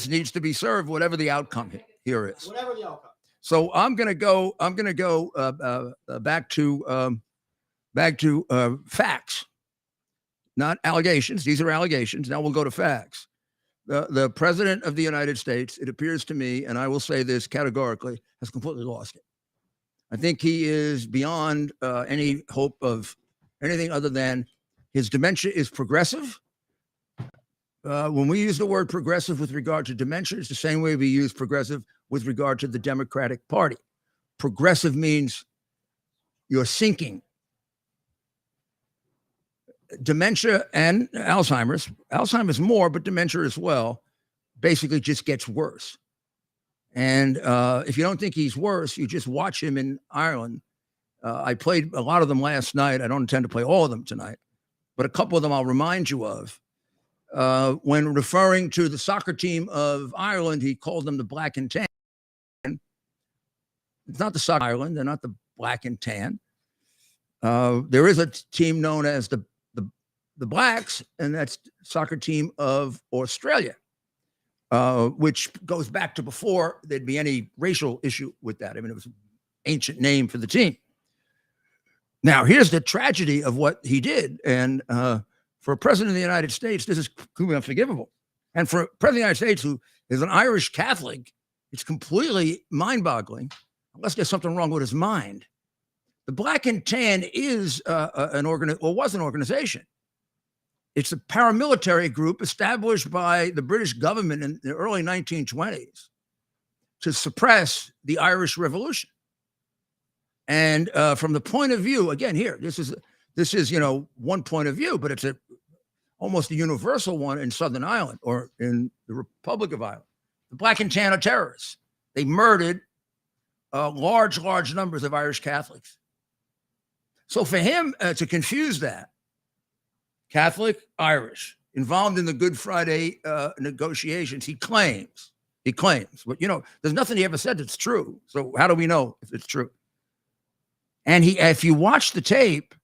needs to be served, whatever the outcome here is. Whatever the outcome. So I'm gonna go back to facts, not allegations. These are allegations. Now we'll go to facts. The president of the United States, it appears to me, and I will say this categorically, has completely lost it. I think he is beyond any hope of anything other than his dementia is progressive. When we use the word progressive with regard to dementia, it's the same way we use progressive with regard to the Democratic Party. Progressive means you're sinking. Dementia and Alzheimer's more, but dementia as well, basically just gets worse. And if you don't think he's worse, you just watch him in Ireland. I played a lot of them last night. I don't intend to play all of them tonight. but a couple of them I'll remind you of. When referring to the soccer team of Ireland, he called them the Black and Tan. It's not the soccer Ireland. They're not the Black and Tan. There is a team known as the Blacks, and that's the soccer team of Australia, which goes back to before there'd be any racial issue with that. I mean, it was an ancient name for the team. Now, here's the tragedy of what he did. And for a president of the United States, this is completely unforgivable. And for a president of the United States who is an Irish Catholic, it's completely mind-boggling, unless there's something wrong with his mind. The Black and Tan is was an organization. It's a paramilitary group established by the British government in the early 1920s to suppress the Irish Revolution. And from the point of view, again, here, this is one point of view, but it's almost a universal one in Southern Ireland or in the Republic of Ireland. The Black and Tan are terrorists. They murdered large numbers of Irish Catholics. So for him to confuse that, Catholic, Irish, involved in the Good Friday negotiations, he claims, but there's nothing he ever said that's true. So how do we know if it's true? And if you watch the tape,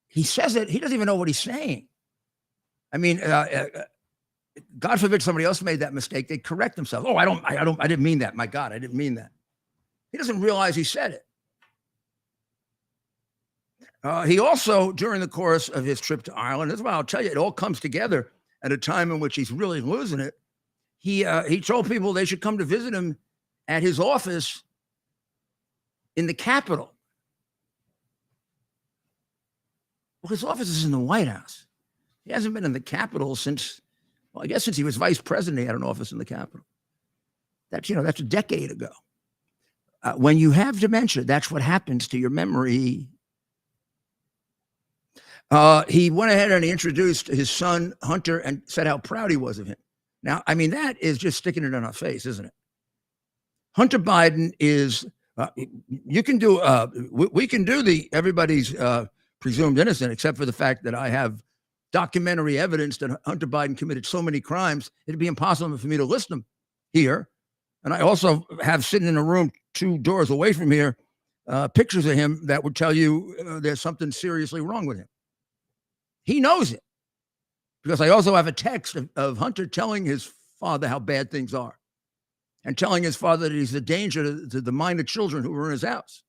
he says it, he doesn't even know what he's saying. I mean, God forbid somebody else made that mistake. They correct themselves. Oh, I didn't mean that. My God, I didn't mean that. He doesn't realize he said it. He also, during the course of his trip to Ireland, that's why I'll tell you, it all comes together at a time in which he's really losing it. He told people they should come to visit him at his office in the Capitol. Well, his office is in the White House. He hasn't been in the Capitol since he was vice president. He had an office in the Capitol. That's a decade ago. When you have dementia, that's what happens to your memory. He went ahead and he introduced his son, Hunter, and said how proud he was of him. Now, I mean, that is just sticking it in our face, isn't it? Hunter Biden is, we can do everybody's presumed innocent, except for the fact that I have documentary evidence that Hunter Biden committed so many crimes, it'd be impossible for me to list them here. And I also have sitting in a room 2 doors away from here, pictures of him that would tell you there's something seriously wrong with him. He knows it, because I also have a text of Hunter telling his father how bad things are and telling his father that he's a danger to the minor children who were in his house.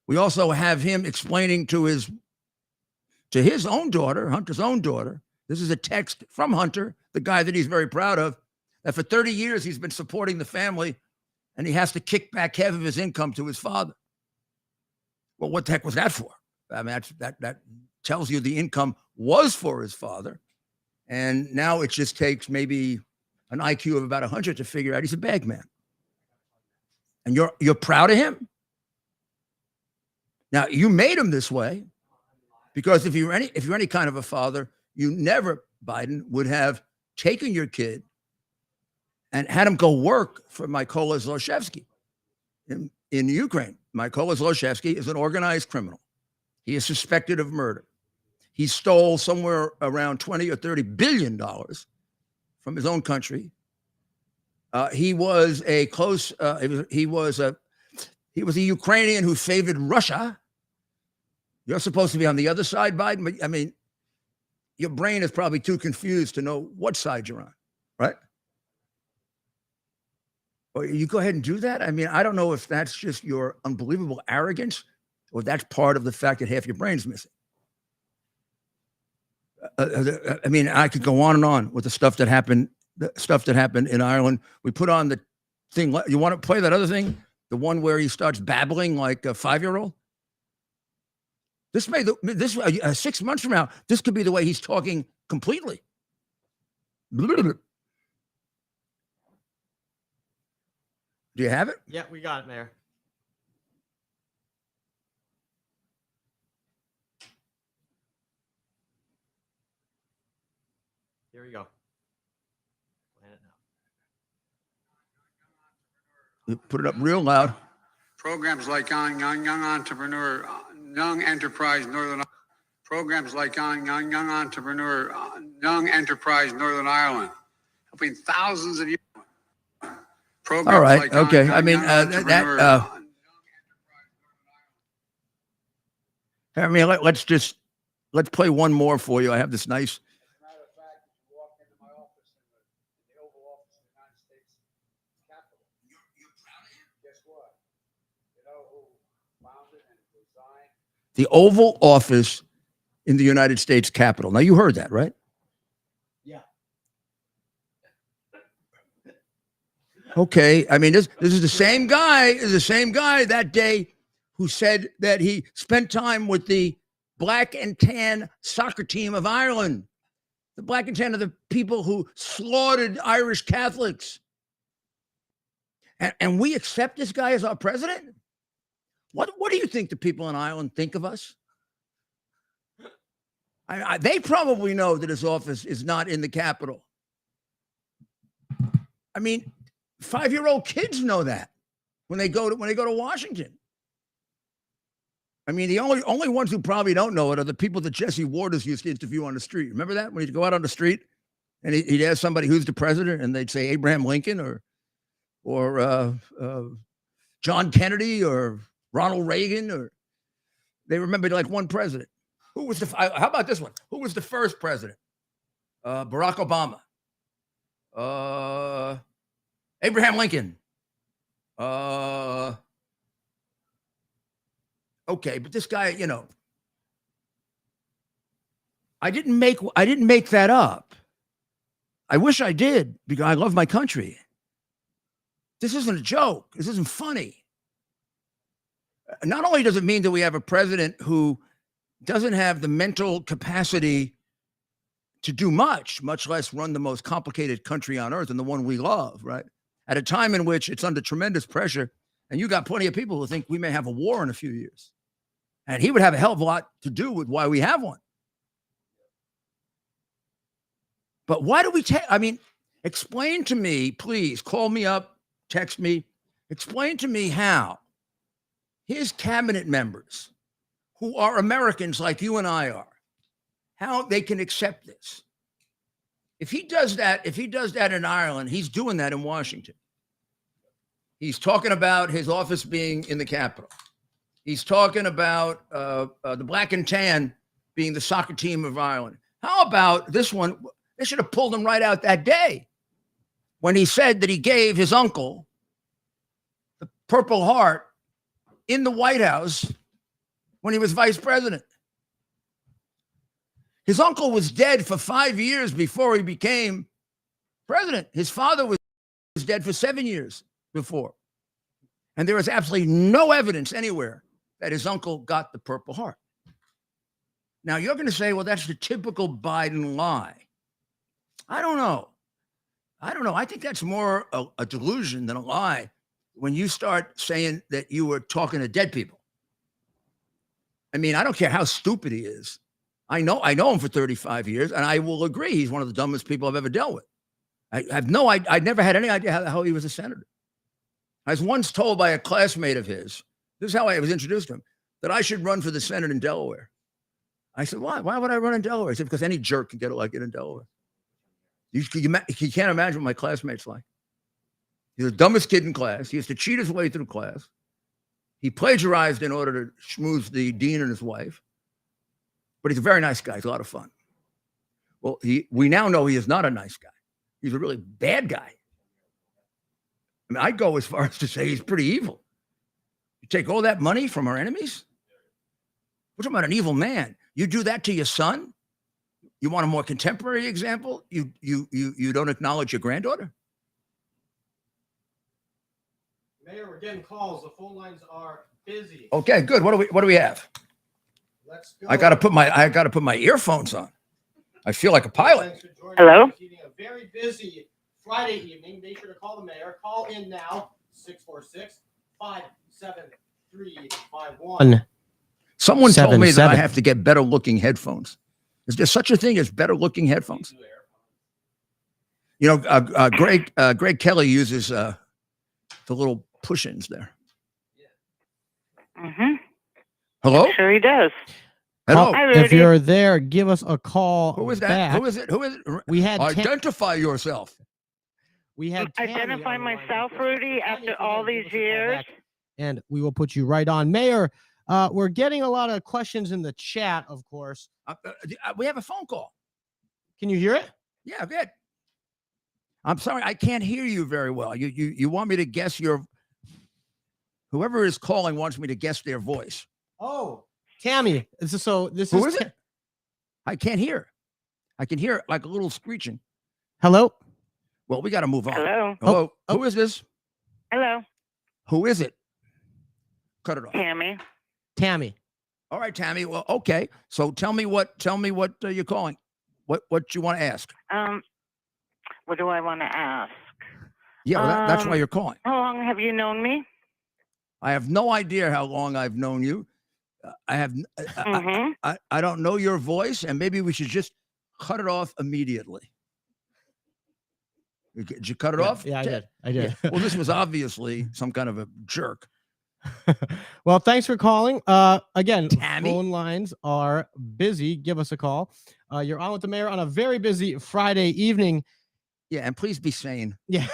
We also have him explaining to his own daughter, Hunter's own daughter, this is a text from Hunter, the guy that he's very proud of, that for 30 years he's been supporting the family and he has to kick back half of his income to his father. Well, what the heck was that for? I mean, that tells you the income was for his father. And now it just takes maybe an IQ of about 100 to figure out he's a bag man. And you're proud of him? Now, you made him this way because if you're any kind of a father, you never, Biden, would have taken your kid and had him go work for Mykola Zlochevsky in Ukraine. Mykola Zlochevsky is an organized criminal. He is suspected of murder. He stole somewhere around $20 or $30 billion from his own country. He was a Ukrainian who favored Russia. You're supposed to be on the other side, Biden, but I mean, your brain is probably too confused to know what side you're on, right? Or you go ahead and do that. I mean, I don't know if that's just your unbelievable arrogance or that's part of the fact that half your brain's missing. I mean, I could go on and on with the stuff that happened in Ireland. We put on the thing. You want to play that other thing? The one where he starts babbling like a 5-year-old? 6 months from now, this could be the way he's talking completely. Do you have it? Yeah, we got it, Mayor. Here we go. Put it up real loud. Programs like Young Entrepreneur young enterprise Northern programs like young entrepreneur, young enterprise Northern Ireland, helping thousands of young programs. All right. Like Okay. young, I mean, young entrepreneur, let's play one more for you. I have this nice. As a matter of fact, if you walk into my office in the Oval Office of the United States Capitol, you're proud of him? Guess what? You know who founded and designed The Oval Office in the United States Capitol. Now, you heard that, right? Yeah. Okay. I mean, this is the same guy. Is the same guy that day who said that he spent time with the black and tan soccer team of Ireland. The black and tan are the people who slaughtered Irish Catholics. And we accept this guy as our president? What do you think the people in Ireland think of us? They probably know that his office is not in the Capitol. I mean, 5-year-old kids know that when they go to Washington. I mean, the only ones who probably don't know it are the people that Jesse Waters used to interview on the street. Remember that? When he'd go out on the street and he'd ask somebody who's the president, and they'd say Abraham Lincoln or John Kennedy or Ronald Reagan, or they remembered like one president. Who was how about this one? Who was the first president? Barack Obama. Abraham Lincoln. Okay, but this guy, you know, I didn't make that up. I wish I did, because I love my country. This isn't a joke. This isn't funny. Not only does it mean that we have a president who doesn't have the mental capacity to do much less run the most complicated country on earth and the one we love, right? At a time in which it's under tremendous pressure, and you got plenty of people who think we may have a war in a few years. And he would have a hell of a lot to do with why we have one. But why do we explain to me, please, call me up, text me, explain to me how his cabinet members, who are Americans like you and I are, how they can accept this. If he does that in Ireland, he's doing that in Washington. He's talking about his office being in the Capitol. He's talking about the black and tan being the soccer team of Ireland. How about this one? They should have pulled him right out that day when he said that he gave his uncle the Purple Heart in the White House when he was vice president. His uncle was dead for 5 years before he became president. His father was dead for 7 years before. And there is absolutely no evidence anywhere that his uncle got the Purple Heart. Now, you're going to say, well, that's the typical Biden lie. I don't know. I think that's more a delusion than a lie when you start saying that you were talking to dead people. I mean, I don't care how stupid he is. I know him for 35 years, and I will agree he's one of the dumbest people I've ever dealt with. I never had any idea how he was a senator. I was once told by a classmate of his, this is how I was introduced to him, that I should run for the Senate in Delaware. I said, why? Why would I run in Delaware? He said, because any jerk can get elected in Delaware. You can't imagine what my classmate's like. He's the dumbest kid in class. He has to cheat his way through class. He plagiarized in order to schmooze the dean and his wife. But he's a very nice guy. He's a lot of fun. Well, we now know he is not a nice guy. He's a really bad guy. I mean, I'd go as far as to say he's pretty evil. You take all that money from our enemies? We're talking about an evil man. You do that to your son? You want a more contemporary example? You don't acknowledge your granddaughter? Mayor, we're getting calls. The phone lines are busy. Okay, good. What do we have? Let's go. I gotta put my earphones on. I feel like a pilot. Thanks for joining Hello? us. A very busy Friday evening. Make sure to call the mayor. Call in now, 646-573-51. Someone told me that I have to get better looking headphones. Is there such a thing as better looking headphones? You know, Greg Kelly uses the little push-ins there. Mm-hmm. Hello? Sure he does. Hello? Hi, If Rudy. you're there, give us a call. Who is that? back. Who is it? Who is it? We had Identify yourself. we had Tammy Identify on the line. myself, Rudy, Tammy, if after you're all there, give these us a call years. back, and we will put you right on. Mayor, we're getting a lot of questions in the chat, of course. We have a phone call. Can you hear it? Yeah, good. I'm sorry, I can't hear you very well. You want me to guess your whoever is calling wants me to guess their voice. Oh, Tammy. This Who is it? I can't hear. I can hear like a little screeching. Hello? Well, we got to move on. Hello. Hello. Oh. Who is this? Hello. Who is it? Cut it off. Tammy. Tammy. All right, Tammy. Well, okay. So tell me what you're calling. What you want to ask? What do I want to ask? Yeah, well, that's why you're calling. How long have you known me? I have no idea how long I've known you. I don't know your voice, and maybe we should just cut it off immediately. Did you cut it off? Yeah, I did. Yeah. Well, this was obviously some kind of a jerk. Well, thanks for calling. Again, Tammy? phone lines are busy. Give us a call. You're on with the mayor on a very busy Friday evening. Yeah, and please be sane. Yeah.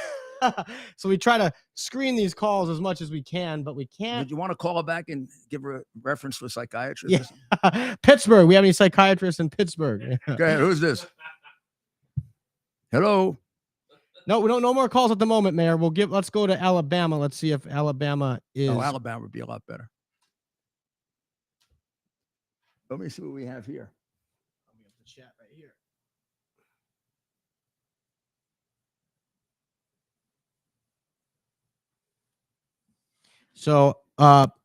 So we try to screen these calls as much as we can, but we can't. Did you want to call her back and give her a reference to a psychiatrist? Yeah. Pittsburgh. We have any psychiatrists in Pittsburgh? Go ahead. Who's this? Hello. No more calls at the moment, Mayor. Let's go to Alabama. Let's see if Alabama is. Oh, Alabama would be a lot better. Let me see what we have here. I'll be up the chat right here. So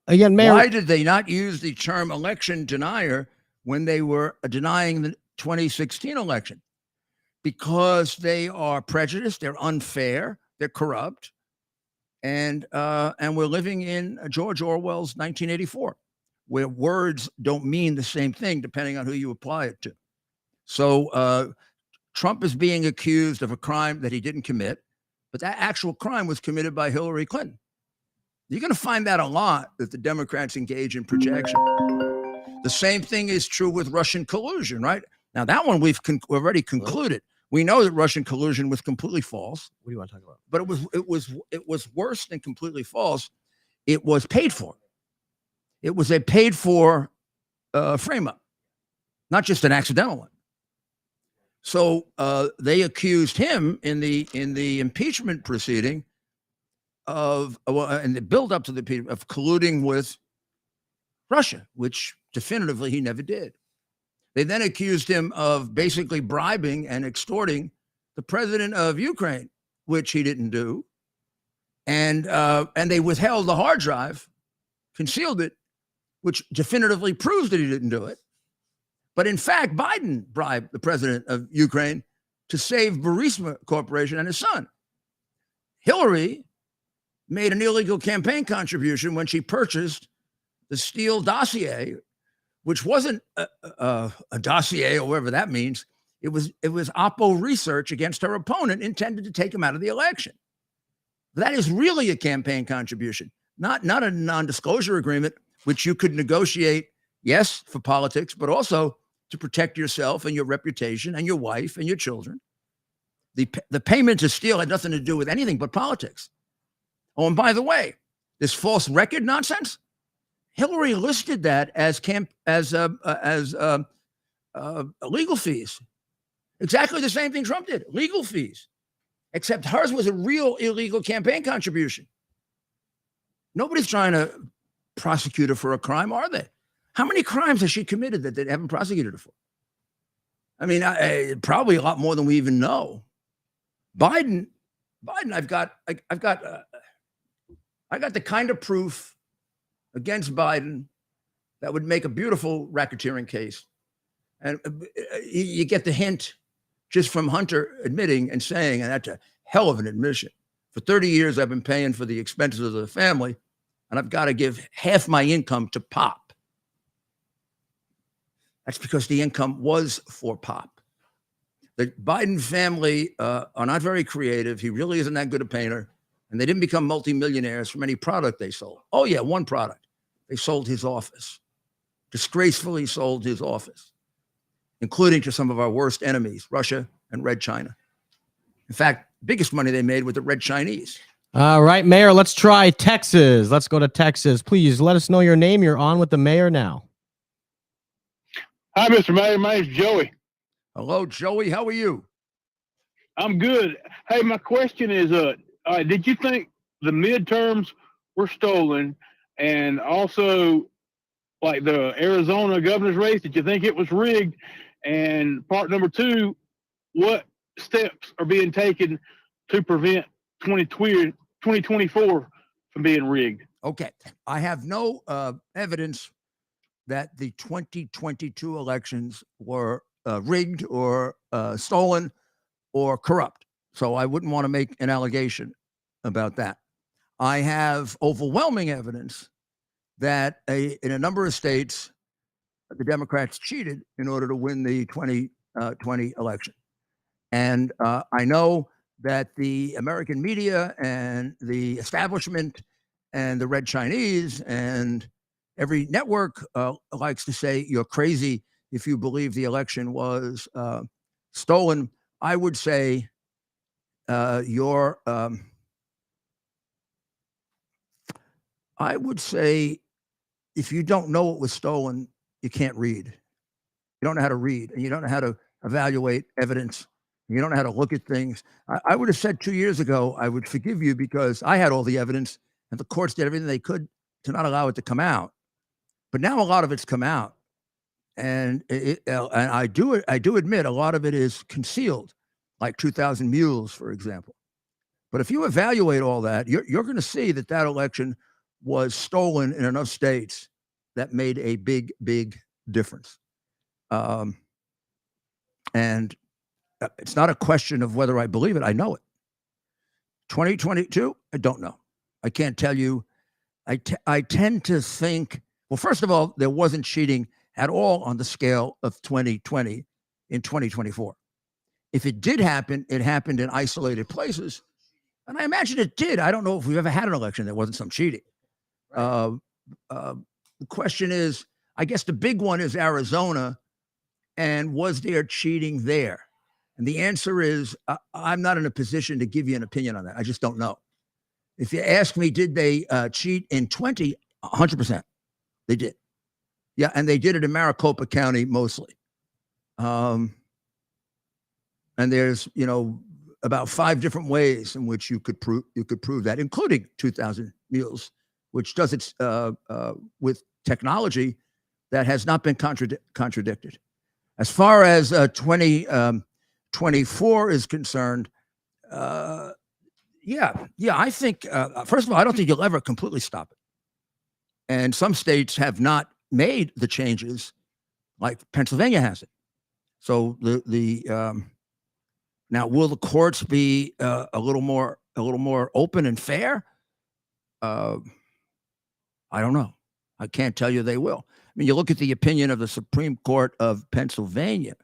again, Mayor. Why did they not use the term election denier when they were denying the 2016 election? Because they are prejudiced, they're unfair, they're corrupt, and we're living in George Orwell's 1984, where words don't mean the same thing depending on who you apply it to. So Trump is being accused of a crime that he didn't commit, but that actual crime was committed by Hillary Clinton. You're going to find that a lot, that the Democrats engage in projection. The same thing is true with Russian collusion, right? Now, that one we've already concluded. We know that Russian collusion was completely false. What do you want to talk about? But it was worse than completely false. It was paid for. It was a paid for frame up, not just an accidental one. So they accused him in the impeachment proceeding and the build up to the impeachment of colluding with Russia, which definitively he never did. They then accused him of basically bribing and extorting the president of Ukraine, which he didn't do. And they withheld the hard drive, concealed it, which definitively proves that he didn't do it. But in fact, Biden bribed the president of Ukraine to save Burisma Corporation and his son. Hillary made an illegal campaign contribution when she purchased the Steele dossier, which wasn't a dossier or whatever that means. It was Oppo research against her opponent intended to take him out of the election. That is really a campaign contribution, not a non-disclosure agreement, which you could negotiate, yes, for politics, but also to protect yourself and your reputation and your wife and your children. The payment to Steele had nothing to do with anything but politics. Oh, and by the way, this false record nonsense, Hillary listed that as legal fees. Exactly the same thing Trump did, legal fees, except hers was a real illegal campaign contribution. Nobody's trying to prosecute her for a crime, are they? How many crimes has she committed that they haven't prosecuted her for? I mean, probably a lot more than we even know. Biden, I've got the kind of proof against Biden that would make a beautiful racketeering case. And you get the hint just from Hunter admitting and saying, and that's a hell of an admission. For 30 years, I've been paying for the expenses of the family, and I've got to give half my income to Pop. That's because the income was for Pop. The Biden family are not very creative. He really isn't that good a painter. And they didn't become multimillionaires from any product they sold. Oh, yeah, one product. They sold his office. disgracefully sold his office, including to some of our worst enemies, Russia and Red China. In fact, biggest money they made with the Red Chinese. All right, Mayor, let's try Texas. Let's go to Texas. Please let us know your name. You're on with the mayor now. Hi, Mr. Mayor. My name's Joey. Hello, Joey. How are you? I'm good. Hey, my question is, did you think the midterms were stolen? And also, like the Arizona governor's race, did you think it was rigged? And part number two, what steps are being taken to prevent 2024 from being rigged? Okay. I have no evidence that the 2022 elections were rigged or stolen or corrupt. So I wouldn't want to make an allegation about that. I have overwhelming evidence that in a number of states, the Democrats cheated in order to win the 2020 election. And I know that the American media and the establishment and the Red Chinese and every network likes to say you're crazy if you believe the election was stolen. I would say I would say if you don't know it was stolen, you can't read. You don't know how to read, and you don't know how to evaluate evidence. You don't know how to look at things. I would have said 2 years ago, I would forgive you because I had all the evidence and the courts did everything they could to not allow it to come out. But now a lot of it's come out. And I do admit a lot of it is concealed, like 2,000 mules, for example. But if you evaluate all that, you're going to see that that election was stolen in enough states that made a big, big difference. And it's not a question of whether I believe it. I know it. 2022, I don't know. I can't tell you. I tend to think, well, first of all, there wasn't cheating at all on the scale of 2020 in 2024. If it did happen, it happened in isolated places. And I imagine it did. I don't know if we've ever had an election that wasn't some cheating. Right. The question is, I guess the big one is Arizona. And was there cheating there? And the answer is, I'm not in a position to give you an opinion on that. I just don't know. If you ask me, did they cheat in 20? 100%. They did. Yeah, and they did it in Maricopa County mostly. And there's, about 5 different ways in which you could prove that, including 2,000 mules, which does it with technology that has not been contradicted. As far as 2024 is concerned, I think, first of all, I don't think you'll ever completely stop it. And some states have not made the changes like Pennsylvania has it. So now will the courts be a little more open and fair? I don't know. I can't tell you they will. I mean, you look at the opinion of the Supreme Court of Pennsylvania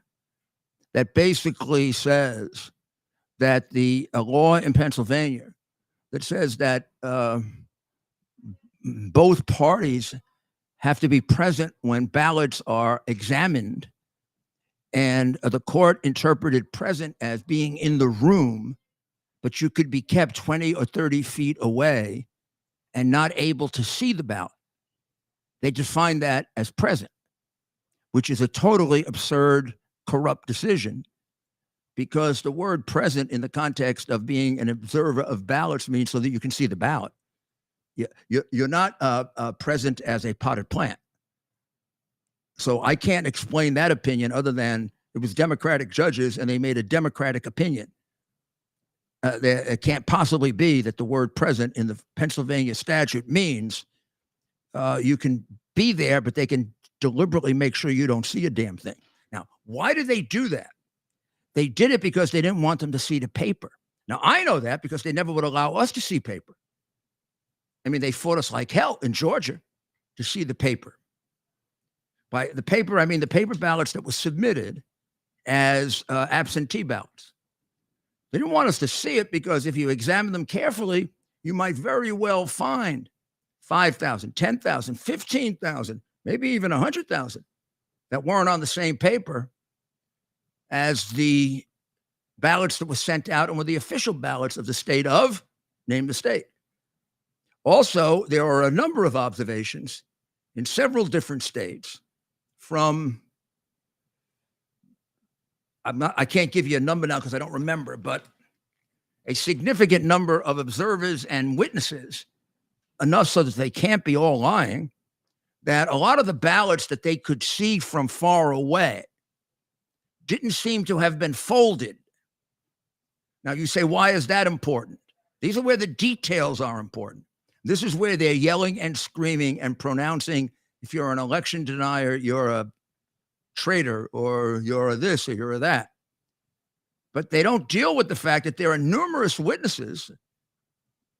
that basically says that a law in Pennsylvania that says that both parties have to be present when ballots are examined, and the court interpreted present as being in the room, but you could be kept 20 or 30 feet away and not able to see the ballot. They define that as present, which is a totally absurd, corrupt decision, because the word present in the context of being an observer of ballots means so that you can see the ballot. You're not present as a potted plant. So I can't explain that opinion other than it was Democratic judges and they made a Democratic opinion. It can't possibly be that the word present in the Pennsylvania statute means you can be there, but they can deliberately make sure you don't see a damn thing. Now, why did they do that? They did it because they didn't want them to see the paper. Now, I know that because they never would allow us to see paper. I mean, they fought us like hell in Georgia to see the paper. By the paper, I mean the paper ballots that were submitted as absentee ballots. They didn't want us to see it because if you examine them carefully, you might very well find 5,000, 10,000, 15,000, maybe even 100,000 that weren't on the same paper as the ballots that were sent out and were the official ballots of the state of, name the state. Also, there are a number of observations in several different states from, I can't give you a number now because I don't remember, but a significant number of observers and witnesses, enough so that they can't be all lying, that a lot of the ballots that they could see from far away didn't seem to have been folded. Now you say, why is that important? These are where the details are important. This is where they're yelling and screaming and pronouncing, if you're an election denier, you're a traitor, or you're a this, or you're a that. But they don't deal with the fact that there are numerous witnesses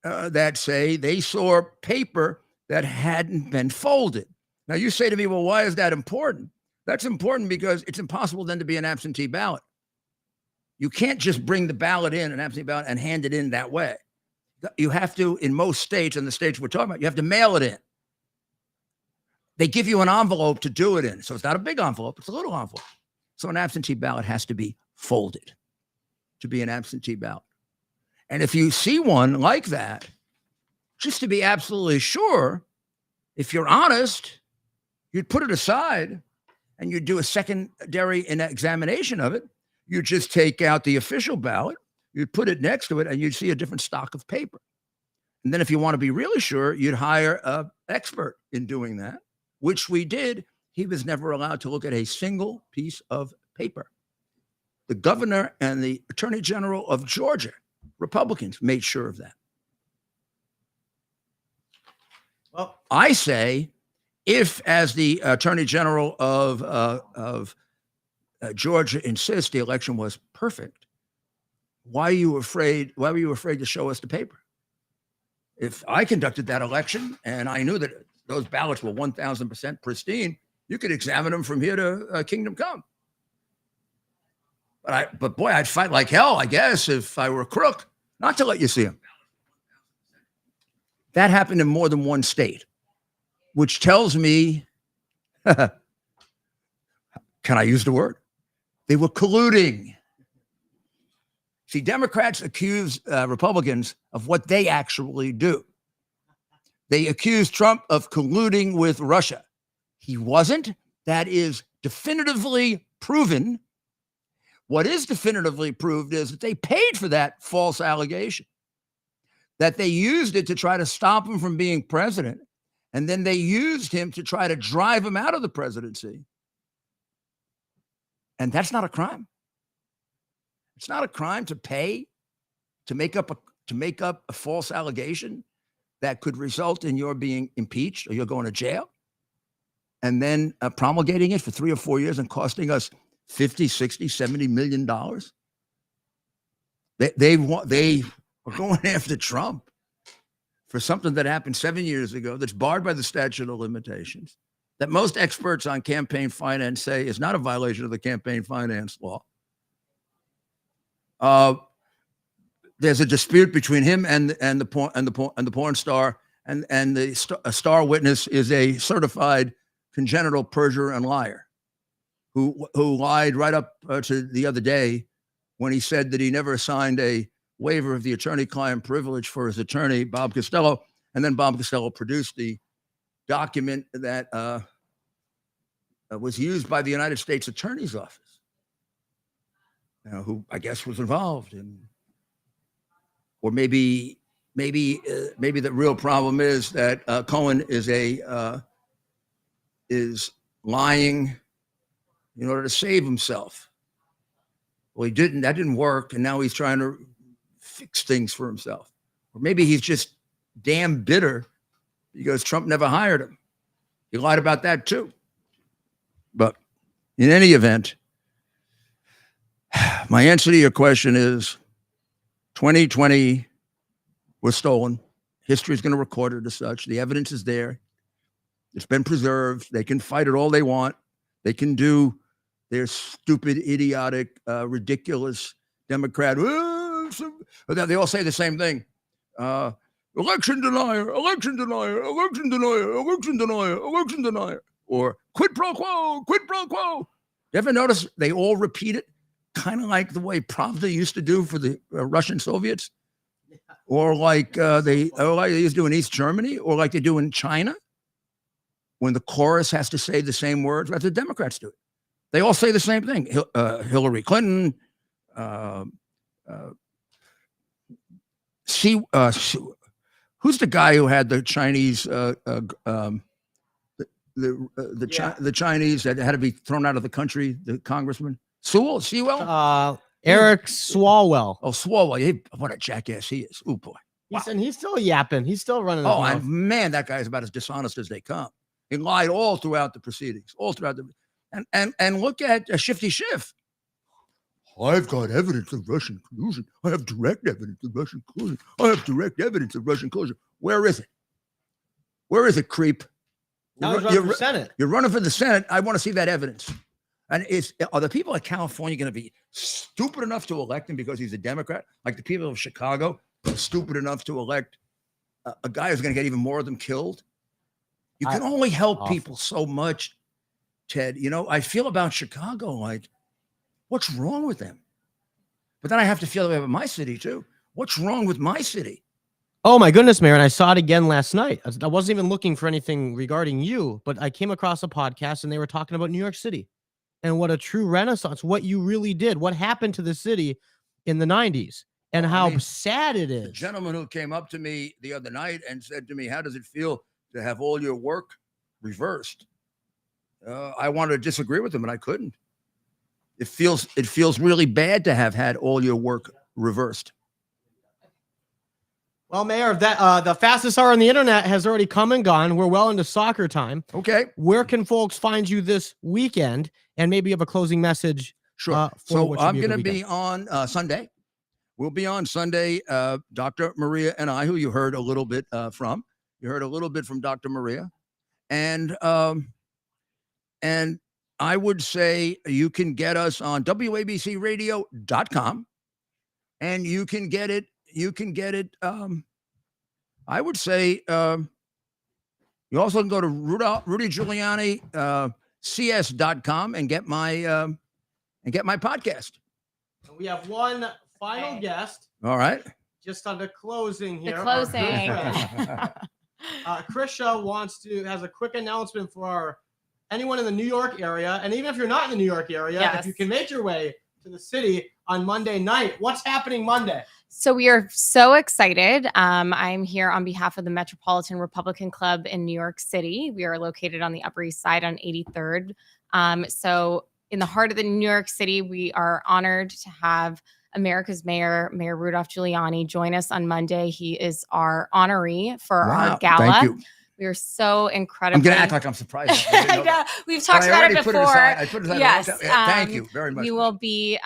that say they saw paper that hadn't been folded. Now you say to me, well, why is that important? That's important because it's impossible then to be an absentee ballot. You can't just bring the ballot in, an absentee ballot, and hand it in that way. You have to, in most states, and the states we're talking about, you have to mail it in. They give you an envelope to do it in. So it's not a big envelope, it's a little envelope. So an absentee ballot has to be folded to be an absentee ballot. And if you see one like that, just to be absolutely sure, if you're honest, you'd put it aside and you'd do a secondary examination of it. You just take out the official ballot, you'd put it next to it, and you'd see a different stock of paper. And then if you want to be really sure, you'd hire an expert in doing that, which we did. He was never allowed to look at a single piece of paper. The governor and the attorney general of Georgia, Republicans, made sure of that. Well, I say, if, as the attorney general of Georgia insists the election was perfect, why are you afraid? Why were you afraid to show us the paper? If I conducted that election and I knew that those ballots were 1,000% pristine, you could examine them from here to kingdom come. But boy, I'd fight like hell, I guess, if I were a crook, not to let you see them. That happened in more than one state, which tells me, can I use the word? They were colluding. See, Democrats accuse Republicans of what they actually do. They accuse Trump of colluding with Russia. He wasn't. That is definitively proven. What is definitively proved is that they paid for that false allegation, that they used it to try to stop him from being president, and then they used him to try to drive him out of the presidency. And that's not a crime. It's not a crime to pay to make up a false allegation that could result in your being impeached or you're going to jail, and then promulgating it for 3 or 4 years and costing us $50, $60, $70 million. They were going after Trump for something that happened 7 years ago that's barred by the statute of limitations, that most experts on campaign finance say is not a violation of the campaign finance law. There's a dispute between him and the porn star, and the star witness is a certified congenital perjurer and liar who lied right up to the other day when he said that he never signed a waiver of the attorney-client privilege for his attorney, Bob Costello, and then Bob Costello produced the document that was used by the United States Attorney's Office, who I guess was involved in, or maybe the real problem is that Cohen is lying in order to save himself. Well, that didn't work, and now he's trying to fix things for himself. Or maybe he's just damn bitter because Trump never hired him. He lied about that too. But in any event, my answer to your question is 2020 was stolen. History is going to record it as such. The evidence is there. It's been preserved. They can fight it all they want. They can do their stupid, idiotic, ridiculous Democrat. They all say the same thing. Election denier, election denier, election denier, election denier, election denier. or quid pro quo, quid pro quo. You ever notice they all repeat it, kind of like the way Pravda used to do for the Russian Soviets, or like they used to do in East Germany, or like they do in China, when the chorus has to say the same words. That's the Democrats do it. They all say the same thing. Hillary Clinton, who's the guy who had the Chinese, the Chinese that had to be thrown out of the country, the congressman? Sewell? Eric Swalwell. Oh, Swalwell. What a jackass he is. Oh, boy. Wow. And he's still yapping. He's still running. Oh, and man, that guy is about as dishonest as they come. He lied all throughout the proceedings, all throughout the... And look at Shifty Schiff. I've got evidence of Russian collusion. I have direct evidence of Russian collusion. I have direct evidence of Russian collusion. Where is it? Where is it, creep? Now he's running for Senate. You're running for the Senate. I want to see that evidence. And are the people of California going to be stupid enough to elect him because he's a Democrat? Like the people of Chicago are stupid enough to elect a guy who's going to get even more of them killed? You can only help people so much, Ted. You know, I feel about Chicago like, what's wrong with them? But then I have to feel that way about my city too. What's wrong with my city? Oh my goodness, Mayor. And I saw it again last night. I wasn't even looking for anything regarding you, but I came across a podcast and they were talking about New York City and what a true renaissance, what you really did, what happened to the city in the 90s and how sad it is. The gentleman who came up to me the other night and said to me, how does it feel to have all your work reversed? I wanted to disagree with him, and I couldn't. It feels really bad to have had all your work reversed. Well, Mayor, that the fastest hour on the internet has already come and gone. We're well into soccer time. Okay. Where can folks find you this weekend? And maybe you have a closing message. Sure. So I'm going to be on Sunday. We'll be on Sunday. Dr. Maria and I, who you heard a little bit from. You heard a little bit from Dr. Maria. And I would say you can get us on WABCradio.com, and you can get it. I would say you also can go to Rudy Giuliani CS.com and get my podcast. We have one final guest. All right. Just on the closing here. The closing. Krisha has a quick announcement for anyone in the New York area. And even if you're not in the New York area, if you can make your way to the city on Monday night, what's happening Monday? So we are so excited. I'm here on behalf of the Metropolitan Republican Club in New York City. We are located on the Upper East Side on 83rd. So in the heart of the New York City, we are honored to have America's Mayor, Mayor Rudy Giuliani, join us on Monday. He is our honoree for our gala. Thank you. We are so incredible. I'm going to act like I'm surprised. I know. We've talked about it before. I put it aside. Yes. Thank you very much. We will be.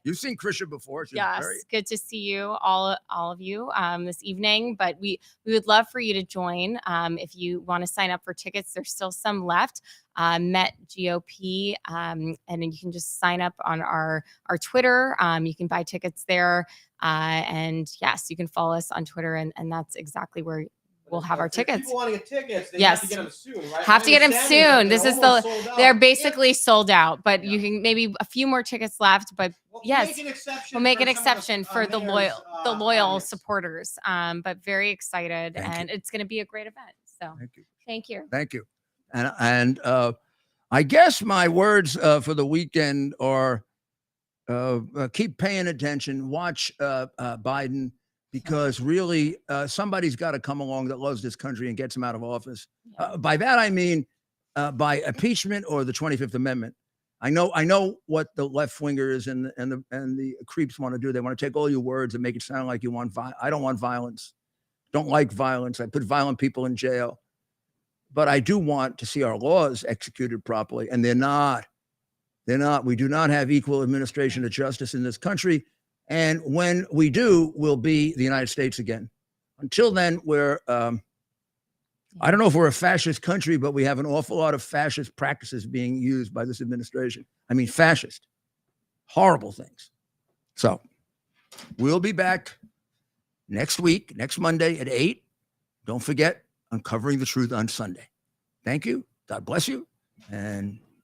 You've seen Krisha before. Yes. Good to see you, all of you, this evening. But we would love for you to join. If you want to sign up for tickets, there's still some left. Met GOP, and then you can just sign up on our Twitter. You can buy tickets there, and yes, you can follow us on Twitter, and that's exactly where we'll have our tickets. People want to get tickets, they yes, have to get them soon, right? Have to get them soon. This is they're basically sold out, but you can maybe a few more tickets left. But yes, we'll make an exception for the loyal supporters. But very excited, and it's going to be a great event. So thank you. And I guess my words for the weekend are keep paying attention, watch Biden, because really somebody's got to come along that loves this country and gets him out of office. By that, I mean by impeachment or the 25th Amendment. I know what the left wingers and the creeps want to do. They want to take all your words and make it sound like you want I don't want violence. Don't like violence. I put violent people in jail. But I do want to see our laws executed properly, and they're not. They're not. We do not have equal administration of justice in this country. And when we do, we'll be the United States again. Until then, we're, I don't know if we're a fascist country, but we have an awful lot of fascist practices being used by this administration. I mean, fascist, horrible things. So we'll be back next week, next Monday at 8. Don't forget, Uncovering the Truth on Sunday. Thank you. God bless you. And